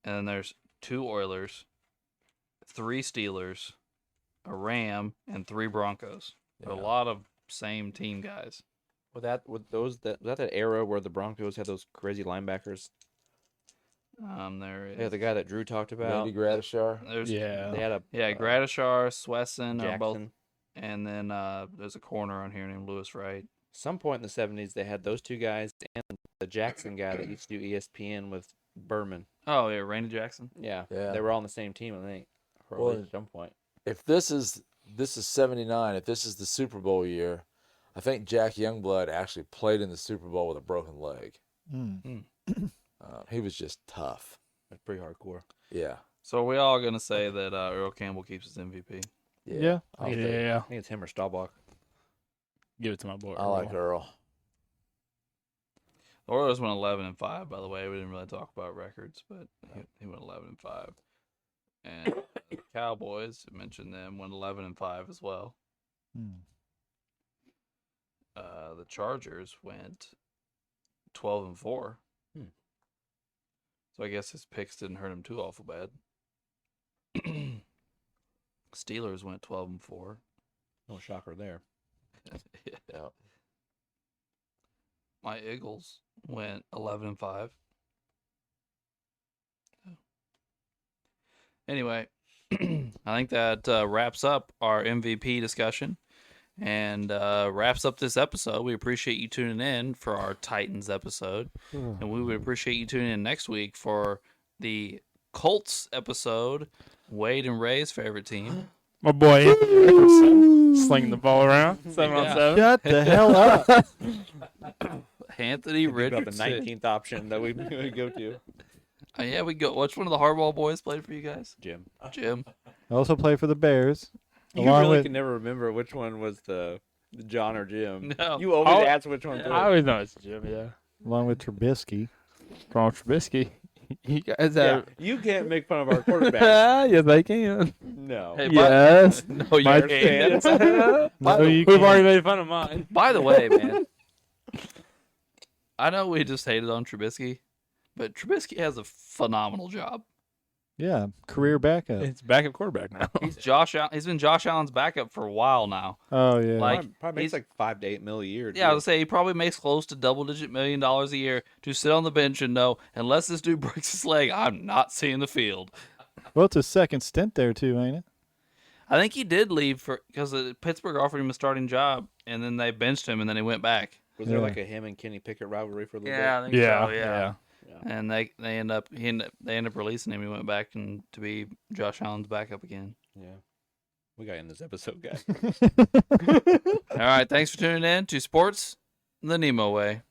and then there's 2 Oilers, 3 Steelers, a Ram, and 3 Broncos. So a Yeah. lot of same team guys. Was that era where the Broncos had those crazy linebackers? There is Yeah, the guy that Drew talked about. Randy Gradishar. there's They Yeah. had a Gradishar, Swesson are both, Jackson. and then there's a corner on here named Lewis Wright. Some point in the 70s, they had those 2 guys and the Jackson guy that used to do ESPN with Berman. Oh yeah, Randy Jackson. Yeah, Yeah. they were all on the same team, I think, or at Well, least at some point. If this is 79, if this is the Super Bowl year, I think Jack Youngblood actually played in the Super Bowl with a broken leg. Mm. He was just tough. That's pretty hardcore. Yeah. So are we all gonna say that Earl Campbell keeps his MVP? Yeah. I'll take- Yeah. I think it's him or Staubach. Give it to my boy. I like Earl. The Oilers went 11-5. By the way, we didn't really talk about records, but he went 11-5. And the Cowboys, I mentioned them, went 11-5 as well. Mm. The Chargers went 12-4. Hmm. So I guess his picks didn't hurt him too awful bad. Steelers went 12-4. No shocker there. Yeah. My Eagles went 11-5. Anyway, I think that wraps up our MVP discussion and wraps up this episode. We appreciate you tuning in for our Titans episode, and we would appreciate you tuning in next week for the Colts episode, Wade and Ray's favorite team. My boy Anthony slinging the ball around 7 on Yeah. 7. Shut the hell up. Anthony About the Richardson. 19th option that we would go to. Yeah, we go. Which one of the Hardball boys played for you guys? Jim. Jim. I also play for the Bears. You Along really with- can never remember which one was the John or Jim. No. You always Oh, ask which one. I always know it's Jim, yeah. Along with Trubisky. From Trubisky. You guys Yeah, have. you can't make fun of our quarterback. Yes, I can. No. Hey, Yes. No, you My can't. No, you We've can't. already made fun of mine. By the way, man, I know we just hated on Trubisky, but Trubisky has a phenomenal job. Yeah, career backup. It's backup quarterback now. He's been Josh Allen's backup for a while now. Oh, yeah. Like, probably makes he's- like $5 to $8 million a year. Yeah, I dude. would say he probably makes close to double-digit $1 million a year to sit on the bench and know, unless this dude breaks his leg, I'm not seeing the field. Well, it's a second stint there, too, ain't it? I think he did leave because Pittsburgh offered him a starting job, and then they benched him, and then he went back. Was there Yeah. like a him and Kenny Pickett rivalry for a little Yeah, I bit? think Yeah, so. Yeah. Yeah. And they end up releasing him. He went back and to be Josh Allen's backup again. Yeah. We got in this episode, guys. All right, thanks for tuning in to Sports the NEMO Way.